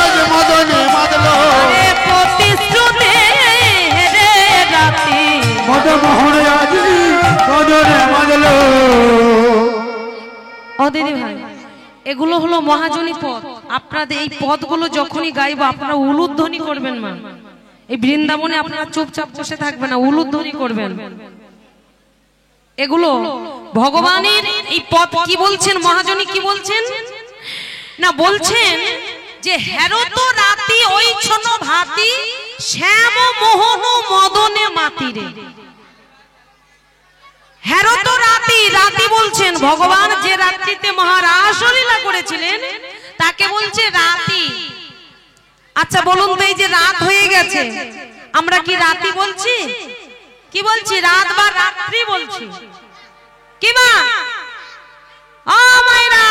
আজ মদনে মাদলো আরে প্রতিশ্রুতি হেঁটে রাখি মদন মোহন আজ মদনে মদলো ও দিদি ভাই, এগুলো হলো মহাজনী পদ। আপনাদের এই পদগুলো যখনই গাইবো আপনারা উলুধ্বনি করবেন। মা এই বৃন্দাবনে আপনারা চুপচাপ বসে থাকবেন না, উলুধ্বনি করবেন। এগুলো ভগবানের এই পথ কি বলছেন মহাজনী, কি বলছেন না, বলছেন যে হেরো তো রাতি ওই ছন ভাতি শ্যাম মোহন মদনে মাতিরে। হেরো তো রাতি, রাতি বলছেন ভগবান যে রাত্রিতে মহারাস লীলা করেছিলেন তাকে বলছে রাতি। আচ্ছা বলুন তো, এই যে রাত হয়ে গেছে আমরা কি রাতি বলছি, কি বলছি, রাত বা রাত্রি বলছি কি মা? ও মায়েরা,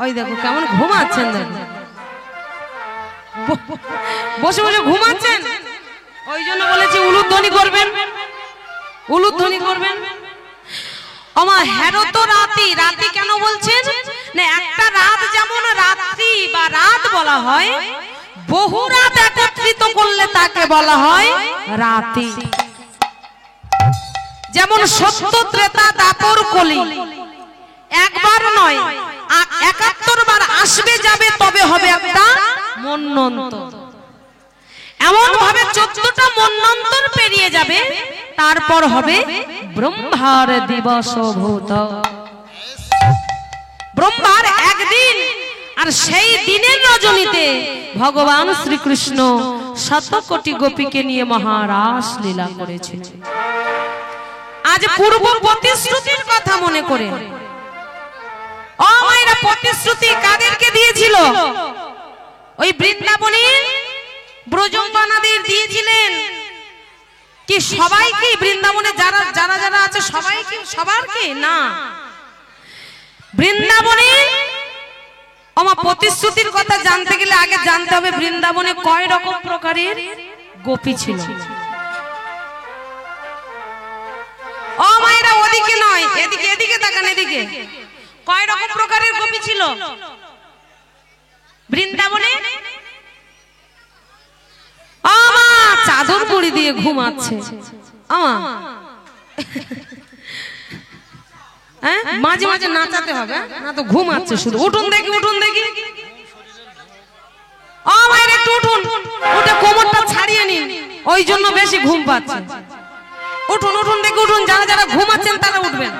ওই দেখো কেমন ঘুমাচ্ছেন, দেখো বসে বসে ঘুমাচ্ছেন। ওই জন্য বলেছি উলুধ্বনি করবেন, উলুধ্বনি করবেন। আমা হেরো তো রাতি, রাতি কেন বলছেন না, একটা রাত যেমন রাত্রি বা রাত বলা হয়, বহু রাত একত্রিত করলে তাকে বলা হয় রাতি। যেমন সত্য ত্রেতা দাপর কলি একবার নয় ৭১ বার আসবে যাবে, তবে হবে একটা মন্বন্তর। এমন ভাবে ১৪টা মন্বন্তর পেরিয়ে যাবে, তারপর হবে ব্রহ্মার দিবস ভূত, ব্রহ্মার একদিন। আর সেই দিনের রজনীতে ভগবান শ্রীকৃষ্ণ ১০০ কোটি গোপীকে নিয়ে মহারাস লীলা করেছেন। আজ পূর্ব প্রতিশ্রুতির কথা মনে করে, ও মায়েরা, প্রতিশ্রুতি কাদেরকে দিয়েছিল? ওই বৃন্দাবনে ব্রজঙ্গনাদের দিয়েছিলেন কি সবাইকে? বৃন্দাবনে যারা যারা যারা আছে সবাইকে, সবার কি না? বৃন্দাবনে আমার প্রতিশ্রুতির কথা জানতে গেলে আগে জানতে হবে বৃন্দাবনে কয় রকম প্রকারের গোপী ছিল। ও মায়েরা, ওদিকে নয়, এদিকে, এদিকে তাকান, এদিকে। কয় রকম প্রকারের গোপী ছিল বৃন্দাবনে? আমা চাদর পরি দিয়ে ঘুমাচ্ছে, আমা হ্যাঁ, মাঝে মাঝে নাচাতে হবে না তো, ঘুমাচ্ছে শুধু। উঠুন দেখি, উঠুন দেখি। ও মায়েরা একটু উঠুন, উঠে কোমরটা ছাড়িয়ে নিন, ওই জন্য বেশি ঘুম পাচ্ছে। উঠুন, উঠুন দেখি, উঠুন। যারা যারা ঘুমাচ্ছেন তারা উঠবেন।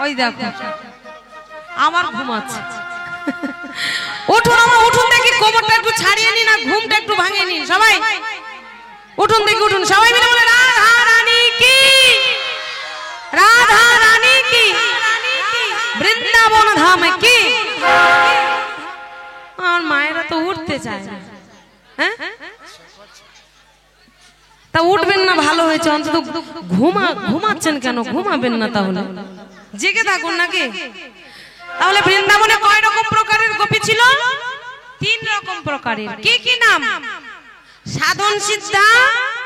ওই দেখো আমার ঘুমাচ্ছে। উঠুন, আমার উঠুন দেখি, কোমরটা একটু ছাড়িয়ে নিন আর ঘুমটা একটু ভাঙিয়ে নিন সবাই। উঠুন দেখি, উঠুন সবাই মিলে বলে রাধা রানী কি, রাধা রানী কি, বৃন্দাবন ধাম কি। আমার মায়েরা তো উঠতে চায় না, হ্যাঁ তা উঠবেন না, ভালো হয়েছে অন্তত। ঘুমাচ্ছেন কেন? ঘুমাবেন না তাহলে, জেগে থাকুন নাকি। তাহলে বৃন্দাবনে কয় রকম প্রকারের গোপী ছিল? ৩ রকম প্রকারের। কি কি নাম? সাধন সিদ্ধা,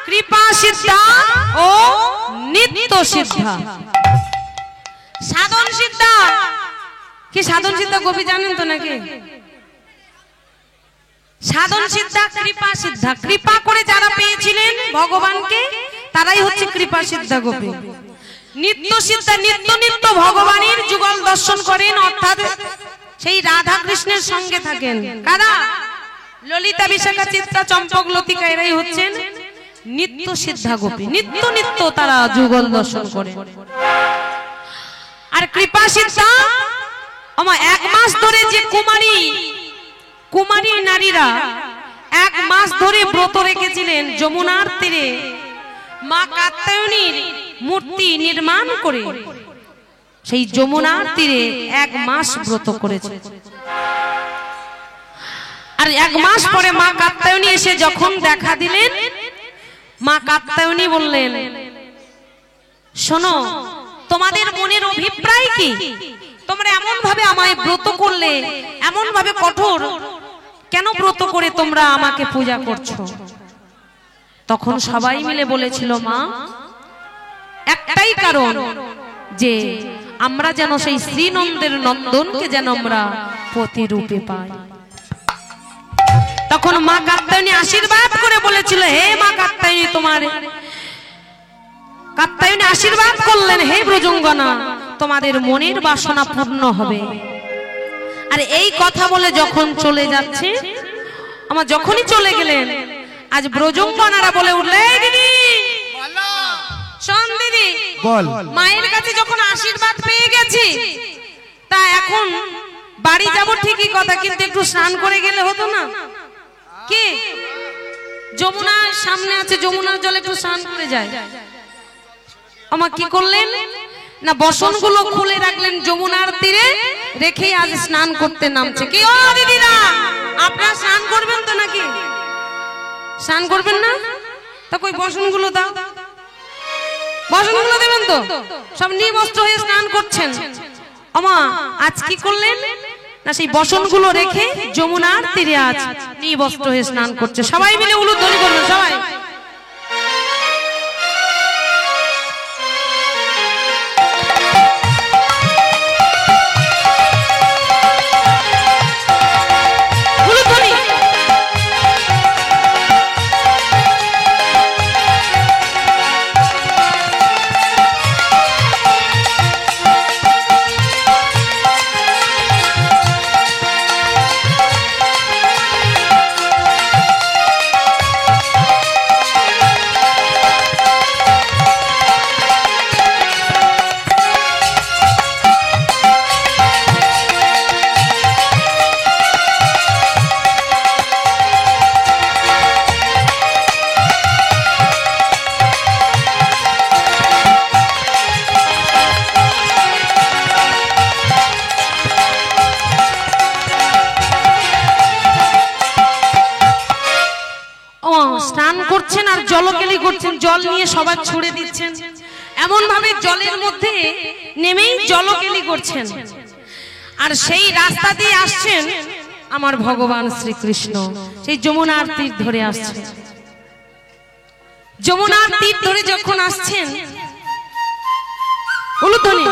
কৃপা সিদ্ধা ও নিত্য সিদ্ধা। সাধন সিদ্ধা কি? সাধন সিদ্ধা গোপী জানেন তো নাকি? সাধন সিদ্ধা, কৃপা সিদ্ধা, কৃপা করে যারা পেয়েছিলেন ভগবানকে তারাই হচ্ছে কৃপা সিদ্ধা গোপী। নিত্য সিদ্ধা, নিত্য নিত্য ভগবানের যুগল দর্শন করেন, অর্থাৎ সেই রাধা কৃষ্ণের সঙ্গে থাকেন। কারা? ললিতা, বিশাখা, চিত্রা, চম্পক, লতিকা, এরাই হচ্ছেন নিত্য সিদ্ধা গোপী। নিত্য নিত্য তারা যুগল দর্শন করেন। আর কৃপা সিদ্ধা আমার ১ মাস ধরে যে কুমারী নারীরা ১ মাস ধরে ব্রত রেখেছিলেন যমুনার তীরে মা কাত্যায়নীর মূর্তি নির্মাণ করে, সেই যমুনার তীরে ১ মাস ব্রত করেছে। আর ১ মাস পরে মা কাত্যায়নী এসে যখন দেখা দিলেন, মা কাত্যায়নী বললেন, শোনো, তোমাদের মনের অভিপ্রায় কি? তোমরা এমন ভাবে আমায় ব্রত করলে, এমন ভাবে কঠোর কেন ব্রত করে তোমরা আমাকে পূজা করছো? তখন সবাই মিলে বলেছিল, মা, একটাই কারণ, যে আমরা যেন সেই শ্রীনন্দের নন্দনকে যেন আমরা প্রতিরূপে পাই। তখন মা কাত্যায়নী আশীর্বাদ করে বলেছিল, হে মা কাত্যায়নী, কাত্যায়নী আশীর্বাদ করলেন, হে ব্রজঙ্গনা, তোমাদের মনের বাসনা পূর্ণ হবে। আর এই কথা বলে যখন চলে যাচ্ছে, আমার যখনই চলে গেলেন, আজ ব্রজঙ্গনারা বলে উঠলে, দিদি বল। মায়ের কাছে যখন আশীর্বাদ পেয়ে গেছি, তা এখন বাড়ি যাব ঠিকই কথা, কিন্তু একটু স্নান করে গেলে হতো না? কি যমুনার সামনে আছে, যমুনার জলে একটু স্নান করে যায়। আমার কি করলেন না, বসনগুলো খুলে রাখলেন যমুনার তীরে, রেখেই আজ স্নান করতে নামছে। কি ও দিদিরা, আপনারা স্নান করবেন তো নাকি? স্নান করবেন না? তা কই বসনগুলো দাও, বসনগুলো দেবেন তো? সব নিবস্ত্র হয়ে স্নান করছেন। আমা আজ কি করলেন না, সেই বসনগুলো রেখে যমুনার তীরে আজ নিবস্ত্র হয়ে স্নান করছে। সবাই মিলে উলুধ্বনি করবেন সবাই। স্নান করছেন আর জলকেলি করছেন, জল নিয়ে সবার ছুড়ে দিচ্ছেন, এমন ভাবে জলের মধ্যে নেমেই জলকেলি করছেন। আর সেই রাস্তা দিয়ে আসছেন আমার ভগবান শ্রীকৃষ্ণ, সেই যমুনার তীর ধরে আসছেন। যমুনার তীর ধরে যখন আসছেন, উলুধ্বনি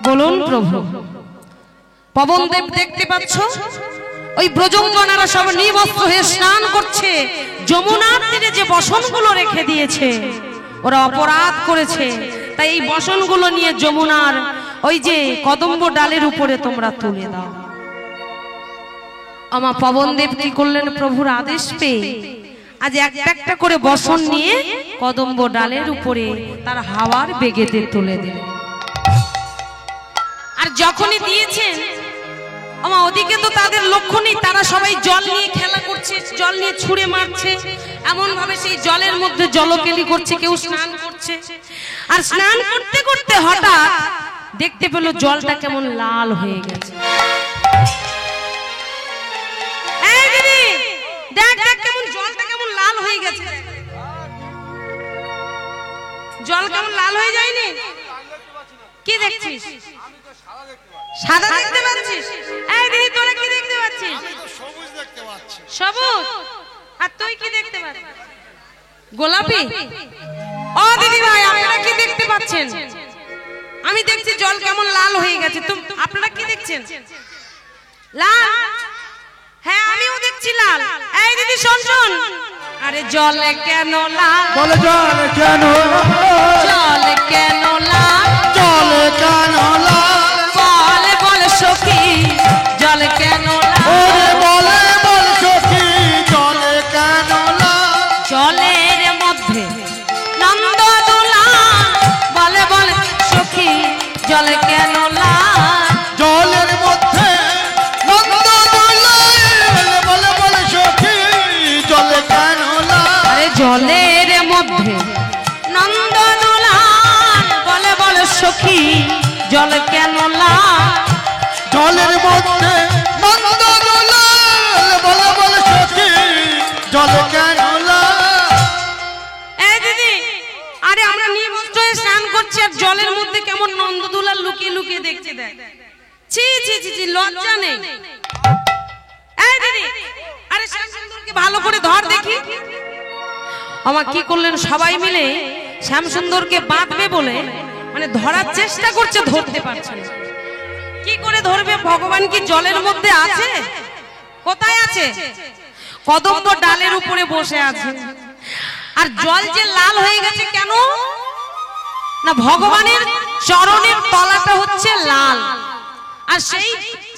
বলুন প্রভু। পবনদেব দেখতে পাচ্ছ, ওই ব্রজঙ্গনারা সব নিবস্ত্র হয়ে স্নান করছে। যমুনার তীরে যে বসনগুলো রেখে দিয়েছে, ওরা অপরাধ করেছে, তাই এই বসনগুলো নিয়ে যমুনার ওই যে কদম্ব ডালের উপরে তোমরা তুলে দাও। আমার পবনদেব কি করলেন, প্রভুর আদেশ পেয়ে আজ একটা একটা করে বসন নিয়ে কদম্ব ডালের উপরে তার হাওয়ার বেগেতে তুলে দিলেন। আর যখনই দিয়েছেন, আমার ওদিকে তো তাদের লক্ষ্য নেই, তারা সবাই জল নিয়ে খেলা করছে, জল নিয়ে ছুঁড়ে মারছে, এমন ভাবে সেই জলের মধ্যে জলকেলি করছে, কেউ স্নান করছে। আর স্নান করতে করতে হঠাৎ দেখতে পেল জলটা কেমন লাল হয়ে গেছে। এই দিদি দেখ দেখ, কেমন জলটা কেমন লাল হয়ে গেছে, জল কেমন লাল হয়ে যায়নি? কি দেখছিস? সাদা দেখতে পাচ্ছিস? এই দিদি তোরা কি দেখতে পাচ্ছিস? আমি তো সবুজ দেখতে পাচ্ছি। সবুজ? আর তুই কি দেখতে পাচ্ছিস? গোলাপি? ও দিদি ভাই, আপনারা কি দেখতে পাচ্ছেন? আমি দেখছি জল কেমন লাল হয়ে গেছে, আপনারা কি দেখছেন? লাল? হ্যাঁ আমিও দেখছি লাল। এই দিদি শোন শোন, আরে জলে কেন লাল? বলে জল কেন জল কেন লাল? জলে কেন লাল? বলে বলে সখী জল কেন লাল? ওরে বলে বল সখী, জলে কেন লাল? জলের মধ্যে নন্দ দোলা, বলে বলে সখী জল কেন লাল? জলের মধ্যে নন্দ দোলায় জলের মধ্যে নন্দ দুলাল বলে বলে সখী জল কেন এই দিদি, আরে আমরা নিমন্ত্রণ হয়ে স্নান করছি আর জলের মধ্যে কেমন নন্দদুলাল লুকিয়ে লুকিয়ে দেখছে দেখ। ছি ছি ছি ছি, লজ্জা নেই। এই দিদি, আরে শ্যামসুন্দরকে ভালো করে ধর দেখি। আমার কি করলেন সবাই মিলে শ্যামসুন্দরকে বাঁধবে বলে মানে ধরার চেষ্টা করছে, ধরতে পারছে না। কি করে ধরবে? ভগবান কি জলের মধ্যে আছে? কোথায় আছে? কদম্ব ডালের উপরে বসে আছে। আর জল যে লাল হয়ে গেছে কেন? না, ভগবানের চরণের তলাটা হচ্ছে লাল, আর সেই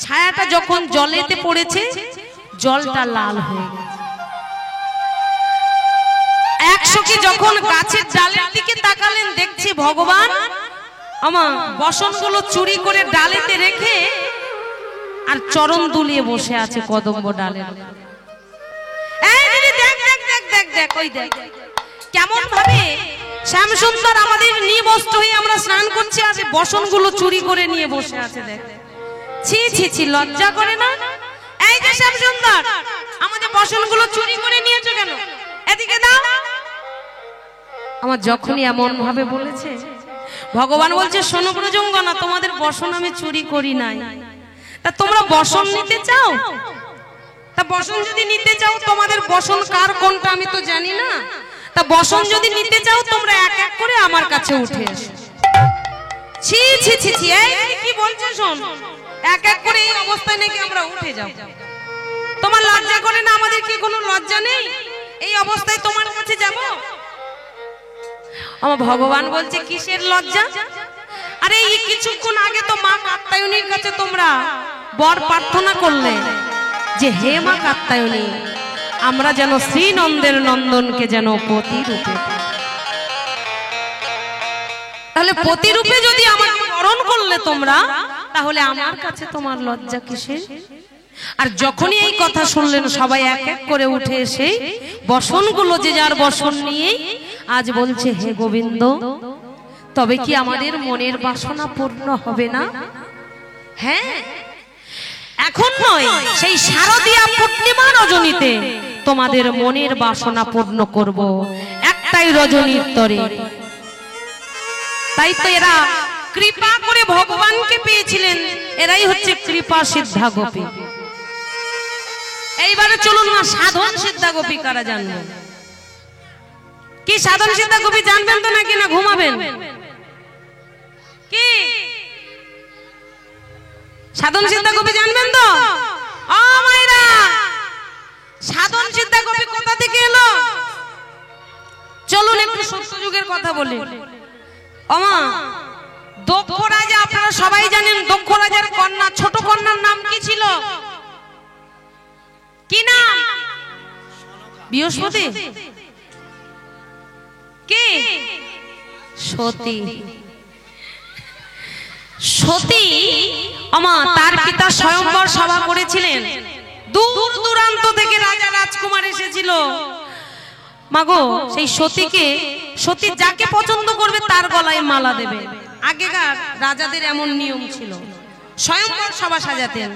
ছায়াটা যখন জলেতে পড়েছে জলটা লাল হয়ে গেছে। একসখী যখন গাছের ডালের দিকে তাকালেন, দেখছি ভগবান আমার বসনগুলো চুরি করে ডালেতে রেখে আর চরণ দুলিয়ে বসে আছে কদম্ব ডালের। কেমন ভাবে শ্যামসুন্দর আমাদের নিবস্ত্র হয়ে আমরা স্নান করছি, আর বসনগুলো চুরি করে নিয়ে বসে আছে। দেখ, ছি ছি ছি, লজ্জা করে না? এই যে শ্যামসুন্দর, আমাদের বসনগুলো চুরি করে নিয়েছো কেন? এদিকে দাও। আমার যখনই এমন ভাবে বলেছে, ভগবান বলছে, শোনো ব্রজঙ্গনা, তোমাদের বসন আমি চুরি করি নাই। তা তোমরা বসন নিতে চাও? তা বসন যদি নিতে চাও, তোমাদের বসন কার কোনটা আমি তো জানি না। তা বসন যদি নিতে চাও, তোমরা এক এক করে আমার কাছে উঠে এসো। ছি ছি ছি ছি, এই কি বলছো? শোন, এক এক করে এই অবস্থায় নাকি আমরা উঠে যাব? তোমার লজ্জা করে না? আমাদের কি কোনো লজ্জা নেই? এই অবস্থায় তোমার কাছে যাব? আমার ভগবান বলছে, কিসের লজ্জা? আরে এই কিছুক্ষণ আগে তো মা কাত্যায়নীর কাছে তোমরা বর প্রার্থনা করলে যে, হে মা কাত্যায়নী, আমরা যেন শ্রীনন্দের নন্দনকে যেন পতি রূপে, তাহলে পতি রূপে যদি আমাকে বরণ করলে তোমরা, তাহলে আমার কাছে তোমার লজ্জা কিসের? আর যখনই এই কথা শুনলেন, সবাই এক এক করে উঠে এসে বসনগুলো যে যার বসন নিয়ে আজ বলছে, হে গোবিন্দ, তবে কি আমাদের মনের বাসনা পূর্ণ হবে না? হ্যাঁ, এখন নয়, সেই শারদীয়া পূর্ণিমা রজনীতে তোমাদের মনের বাসনা পূর্ণ করব, একটাই রজনীর তরে। তাই তো এরা কৃপা করে ভগবানকে পেয়েছিলেন, এরাই হচ্ছে কৃপা সিদ্ধা গোপী। এইবারে চলুন না, সাধন সিদ্ধা গোপী কারা জানবেন? কি সাধন সিদ্ধা গোপী জানবেন তো নাকি না ঘুমাবেন? কি সাধন সিদ্ধা গোপী জানবেন তো? ও মায়েরা, সাধন সিদ্ধা গোপী কোথা থেকে এলো? চলুন একটু সত্যযুগের কথা বলি। ওমা, দক্ষ রাজা, আপনারা সবাই জানেন, দক্ষ রাজার কন্যা, ছোট কন্যার নাম কি ছিল? কি নাম? বৃহস্পতি? কি? সতী। সতী আমা, তার পিতা স্বয়ংবর সভা করেছিলেন। দূর দূরান্ত থেকে রাজা রাজকুমার এসেছিল। মাগো, সেই সতীকে, সতী যাকে পছন্দ করবে তার গলায় মালা দেবে। আগেকার রাজাদের এমন নিয়ম ছিল, স্বয়ংবর সভা সাজাতেন।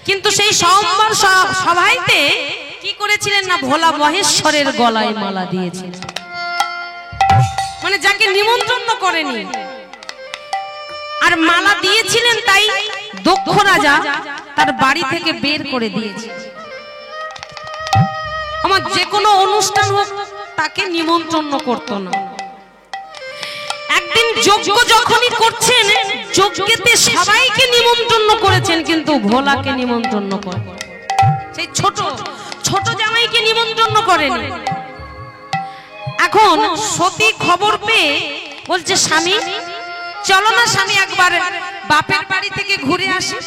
কিন্তু সেই স্বয়ংবর সভাইতে কি করেছিলেন না, ভোলা মহেশ্বরের গলায় মালা দিয়েছিলেন। মানে যাকে নিমন্ত্রণ করেনি আর মালা দিয়েছিলেন, তাই দক্ষ রাজা তার বাড়ি থেকে বের করে দিয়েছে। আমার যে কোনো অনুষ্ঠান হোক, তাকে নিমন্ত্রণ করত না। একদিন যজ্ঞ যখনই করছেন, যজ্ঞেতে সবাইকে নিমন্ত্রণ করেছেন, কিন্তু ভোলাকে নিমন্ত্রণ করেন। সেই ছোট ছোট জামাইকে নিমন্ত্রণ করেনি। এখন সতী খবর পেয়ে বলছে, স্বামী চলো না স্বামী, একবার বাপের বাড়ি থেকে ঘুরে আসি।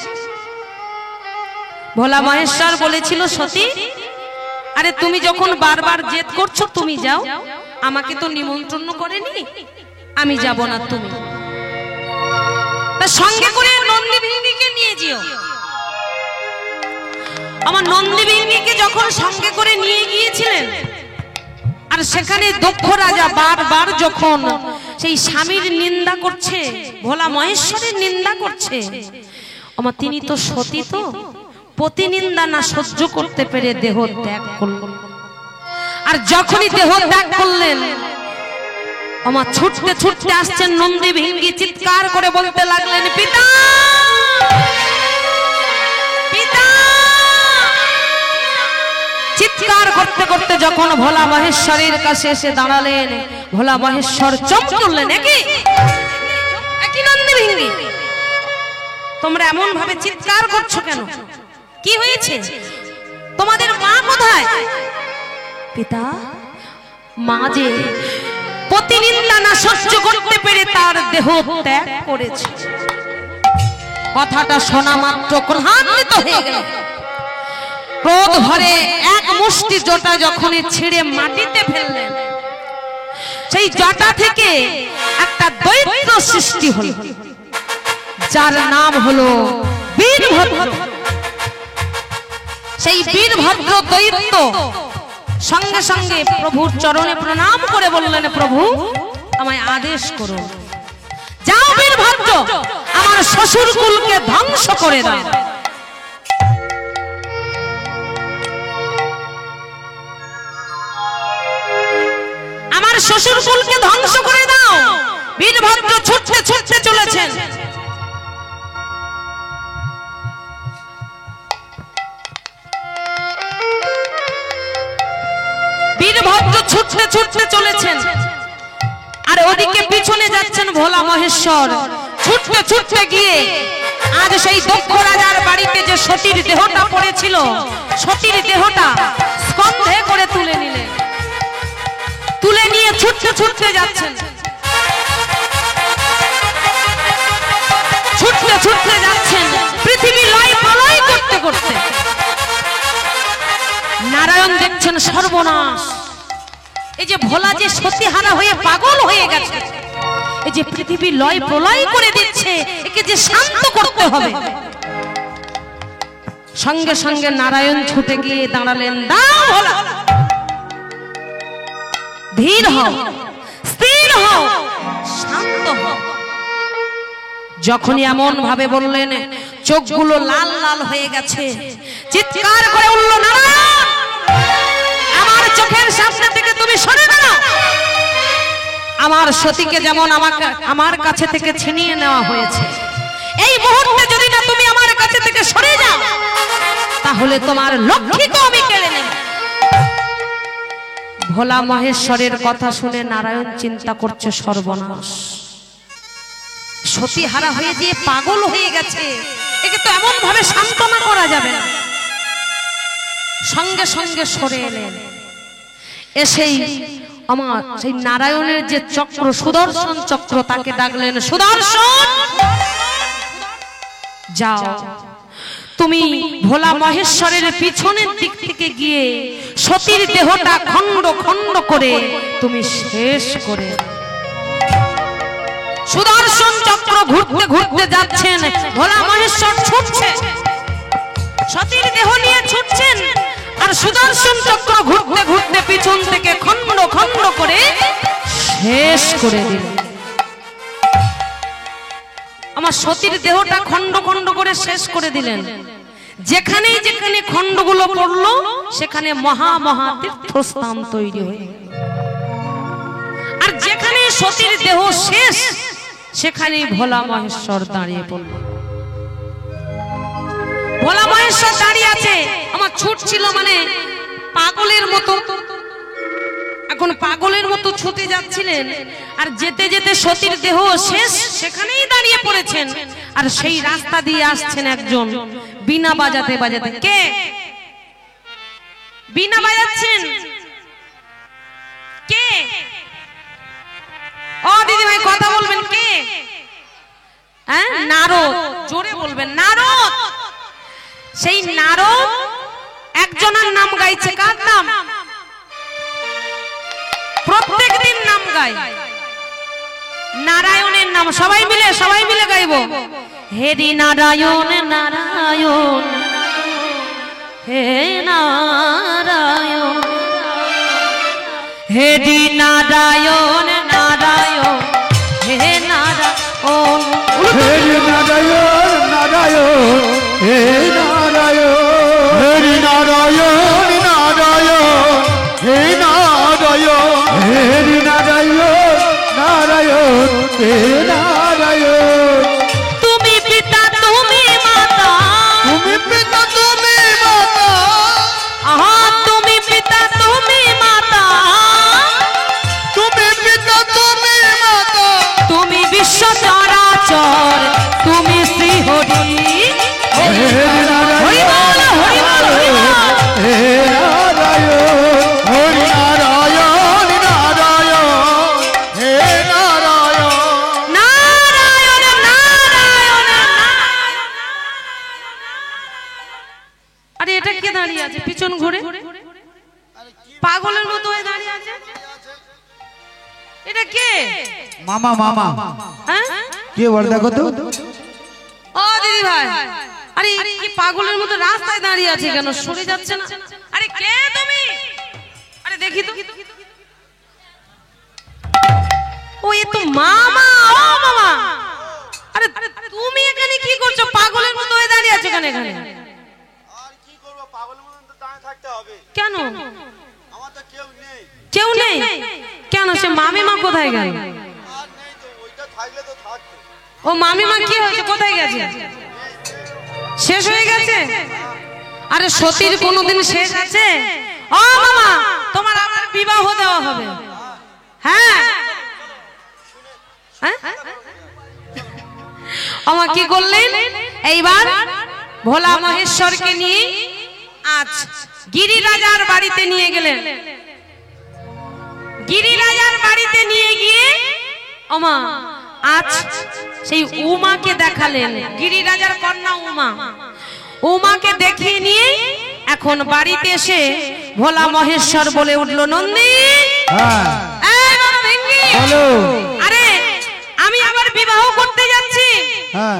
ভোলা মহেশ্বর বলেছিল, সতী আরে তুমি যখন বারবার জেদ করছো, তুমি যাও, আমাকে তো নিমন্ত্রণ করেনি, আমি যাব না, তুমি সঙ্গে করে নন্দী ভিঙ্গিকে নিয়ে যেও। আমার নন্দী ভিঙ্গিকে যখন সঙ্গে করে নিয়ে গিয়েছিলেন, আর সেখানে দক্ষ রাজা বারবার যখন সেই স্বামীর নিন্দা করছে, ভোলা মহেশ্বরের নিন্দা করছে, আমার তিনি তো সতী, তো প্রতিনিন্দা না সহ্য করতে পেরে দেহ ত্যাগ করলেন। আর যখনই দেহ ত্যাগ করলেন, আমার ছুটতে ছুটতে আসছেন নন্দী ভিঙ্গি, চিৎকার করে বলতে লাগলেন, পিতা পিতা। চিৎকার করতে করতে যখন ভোলা মহেশ্বরের কাছে এসে দাঁড়ালেন, ভোলা মহেশ্বর চমকে উঠলেন, একই নন্দী ভিঙ্গি, তোমরা এমন ভাবে চিৎকার করছো কেন? কি হয়েছে? তোমাদের মা কোথায়? পিতা, মা যে প্রতিনিন্দা না সহ্য করতে পেরে তার দেহ ত্যাগ করেছে। কথাটা শোনা মাত্র ক্রোধান্বিত হয়ে গেল। ক্রোধ ভরে এক মুষ্টি জটা যখনই ছিঁড়ে মাটিতে ফেললেন, সেই জটা থেকে একটা দৈত্য সৃষ্টি হল, যার নাম হলো বীরভদ্র। সেই বীরভদ্র দৈত্য সঙ্গে সঙ্গে প্রভুর চরণে প্রণাম করে বললেন, প্রভু আমায় আদেশ করুন, যাও বীরভদ্র, আমার শ্বশুর কুলকে ধ্বংস করে দাও। আমার শ্বশুর কুলকে ধ্বংস করে দাও। বীরভদ্র ছুটতে ছুটতে চলেছেন। বীরভদ্র ছুটতে ছুটতে চলেছেন, আর ওদিকে পিছনে যাচ্ছেন ভোলা মহেশ্বর। ছুটতে ছুটতে গিয়ে আজ সেই দক্ষ রাজার বাড়িতে যে সতীর দেহটা পড়েছিল, সতীর দেহটা স্কন্ধে করে তুলে নিলেন। তুলে নিয়ে ছুটতে ছুটতে যাচ্ছেন, ছুটতে ছুটতে যাচ্ছেন, পৃথিবী লয় প্রলয় করতে করতে। নারায়ণ দেখছেন সর্বনাশ, এই যে ভোলা যে সতীহারা হয়ে পাগল হয়ে গেছে, এই যে পৃথিবী লয় প্রলয় করে দিচ্ছে, একে যে শান্ত করতে হবে। সঙ্গে সঙ্গে নারায়ণ ছুটে গিয়ে দাঁড়ালেন, দাও ভোলা, ধীর হও, স্থির হও, শান্ত হও। যখনই এমন ভাবে বললেন, চোখগুলো লাল লাল হয়ে গেছে, চিৎকার করে উঠল, নারায়ণ আমার চোখের সামনে থেকে তুমি সরে দাও। আমার সতীকে যেমন আমার কাছে থেকে ছিনিয়ে নেওয়া হয়েছে, এই মুহূর্তে যদি না তুমি আমার কাছে থেকে সরে যাও, তাহলে তোমার লক্ষ্মীকে আমি কেড়ে নেব। ভোলা মহেশ্বরের কথা শুনে নারায়ণ চিন্তা করছে, সর্বনাশ, সতীহারা হয়ে যে পাগল হয়ে গেছে, একে তো এমন ভাবে সান্ত্বনা করা যাবে না। সঙ্গে সঙ্গে সরে এলেন, এসেই আমার সেই নারায়ণের যে চক্র, সুদর্শন চক্র, তাকে ডাকলেন, সুদর্শন যাও, তুমি ভোলা মহেশ্বরের পিছনের দিক থেকে গিয়ে সতীর দেহটা খণ্ড খণ্ড করে তুমি শেষ করে। সুদর্শন চক্র ঘুরতে ঘুরতে যাচ্ছেন, ভোলা মহেশ্বর ছুটছে, সতীর দেহ নিয়ে ছুটছেন, আর সুদর্শন চক্র ঘুরতে ঘুরতে পিছন থেকে খণ্ড খণ্ড করে শেষ করে দিল। আমার সতীর দেহটা খণ্ড খণ্ড করে শেষ করে দিলেন। যেখানেই যেখানে খণ্ডগুলো পড়লো, সেখানে মহা মহা তীর্থস্থান তৈরি হয়ে গেল। আর যেখানে সতীর দেহ শেষ, সেখানেই ভোলা মহেশ্বর দাঁড়িয়ে পড়ল। ভোলা মহেশ্বর দাঁড়িয়ে আছে, আমার ছুটছিল মানে পাগলের মতো, এখন পাগলের মতো ছুটে যাচ্ছিলেন, আর যেতে যেতে সতীর দেহ শেষ, সেখানেই দাঁড়িয়ে পড়েছেন। আর সেই রাস্তা দিয়ে আসছেন একজন বীণা বাজাতে বাজাতে। কে বীণা বাজাচ্ছেন? কে? ও দিদি ভাই কথা বলবেন, কে? হ্যাঁ, নারদ, জোরে বলবেন, নারদ। সেই নারদ একজনের নাম গাইছে। কার নাম? প্রত্যেক দিন নাম গায় নারায়ণের নাম। সবাই মিলে গাইবো, হেরি নারায়ণ নারায়ণ, হে নারায়ণ, হেরি নারায়ণ নারায়ণ, হে নারায়ণ, হেরি নারায়ণ নারায়ণ, সচর তুমি শ্রী হরি হরি হরি বল, হরি বল, হরি বল। হে নারায়ণ হরি নারায়ণ নারায়ণ হে নারায়ণ নারায়ণ নারায়ণ। আরে এটা কে দাঁড়িয়ে আছে পিছন ঘুরে পাগলের মতো হয়ে দাঁড়িয়ে আছে? এটা কে? মামা মামা হ্যাঁ কে বল দেখো তো ও দিদি ভাই, আরে কি পাগলের মতো রাস্তায় দাঁড়িয়ে আছে কেন? সরে যাচ্ছে না? আরে কে তুমি? আরে দেখি তো। ও এ তো মামা। ও মামা, আরে তুমি এখানে কি করছো? পাগলের মতো হয়ে দাঁড়িয়ে আছো কেন এখানে? আর কি করব, পাগলের মতন তো দাঁড়িয়ে থাকতে হবে। কেন? আমার তো কেউ নেই। কেউ নেই কেন? সে মামিমা কোথায় গেল? আর নেই তো, ওইটা থাকলে তো থাকতো। ও মামিমা কি হয়েছে? কোথায় গেছে? শেষ হয়ে গেছে? আরে সতীর কোনোদিন শেষ আছে? ও মামা, তোমার আমার বিবাহ দেওয়া হবে। হ্যাঁ আমা কি করলেন? এইবার ভোলা মহেশ্বরকে নিয়ে আজ গিরিরাজার বাড়িতে নিয়ে গেলেন। গিরিরাজার বাড়িতে নিয়ে গিয়ে ওমা আজ সেই উমাকে দেখালেন। গিরিরাজার কন্যা উমা, উমাকে দেখিয়ে নিয়ে এখন বাড়িতে এসে ভোলা মহেশ্বর বলে উঠলো, নন্দী হ্যাঁ এই বাবা ভেঙ্গি, বলো আরে আমি আবার বিবাহ করতে যাচ্ছি। হ্যাঁ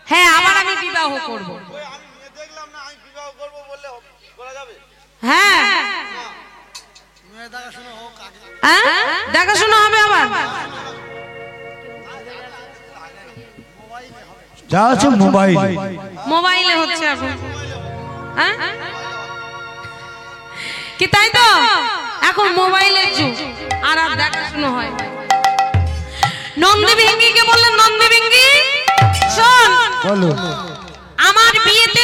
হ্যাঁ আবার আমি বিবাহ করব। ওই আমি মেয়ে দেখলাম না, আমি বিবাহ করব বললে করা যাবে? হ্যাঁ মেয়ে দেখাশোনা হোক আগে। হ্যাঁ দেখাশোনা হবে আবার। যা আছে মোবাইল মোবাইলে হচ্ছে এখন। হ্যাঁ কি তাই তো? এখন মোবাইলের যুগ, আর আর দেখাশোনা হয়। নন্দী ভিঙ্গিকে বললেন, নন্দী ভিঙ্গি শোন, বলো আমার বিয়েতে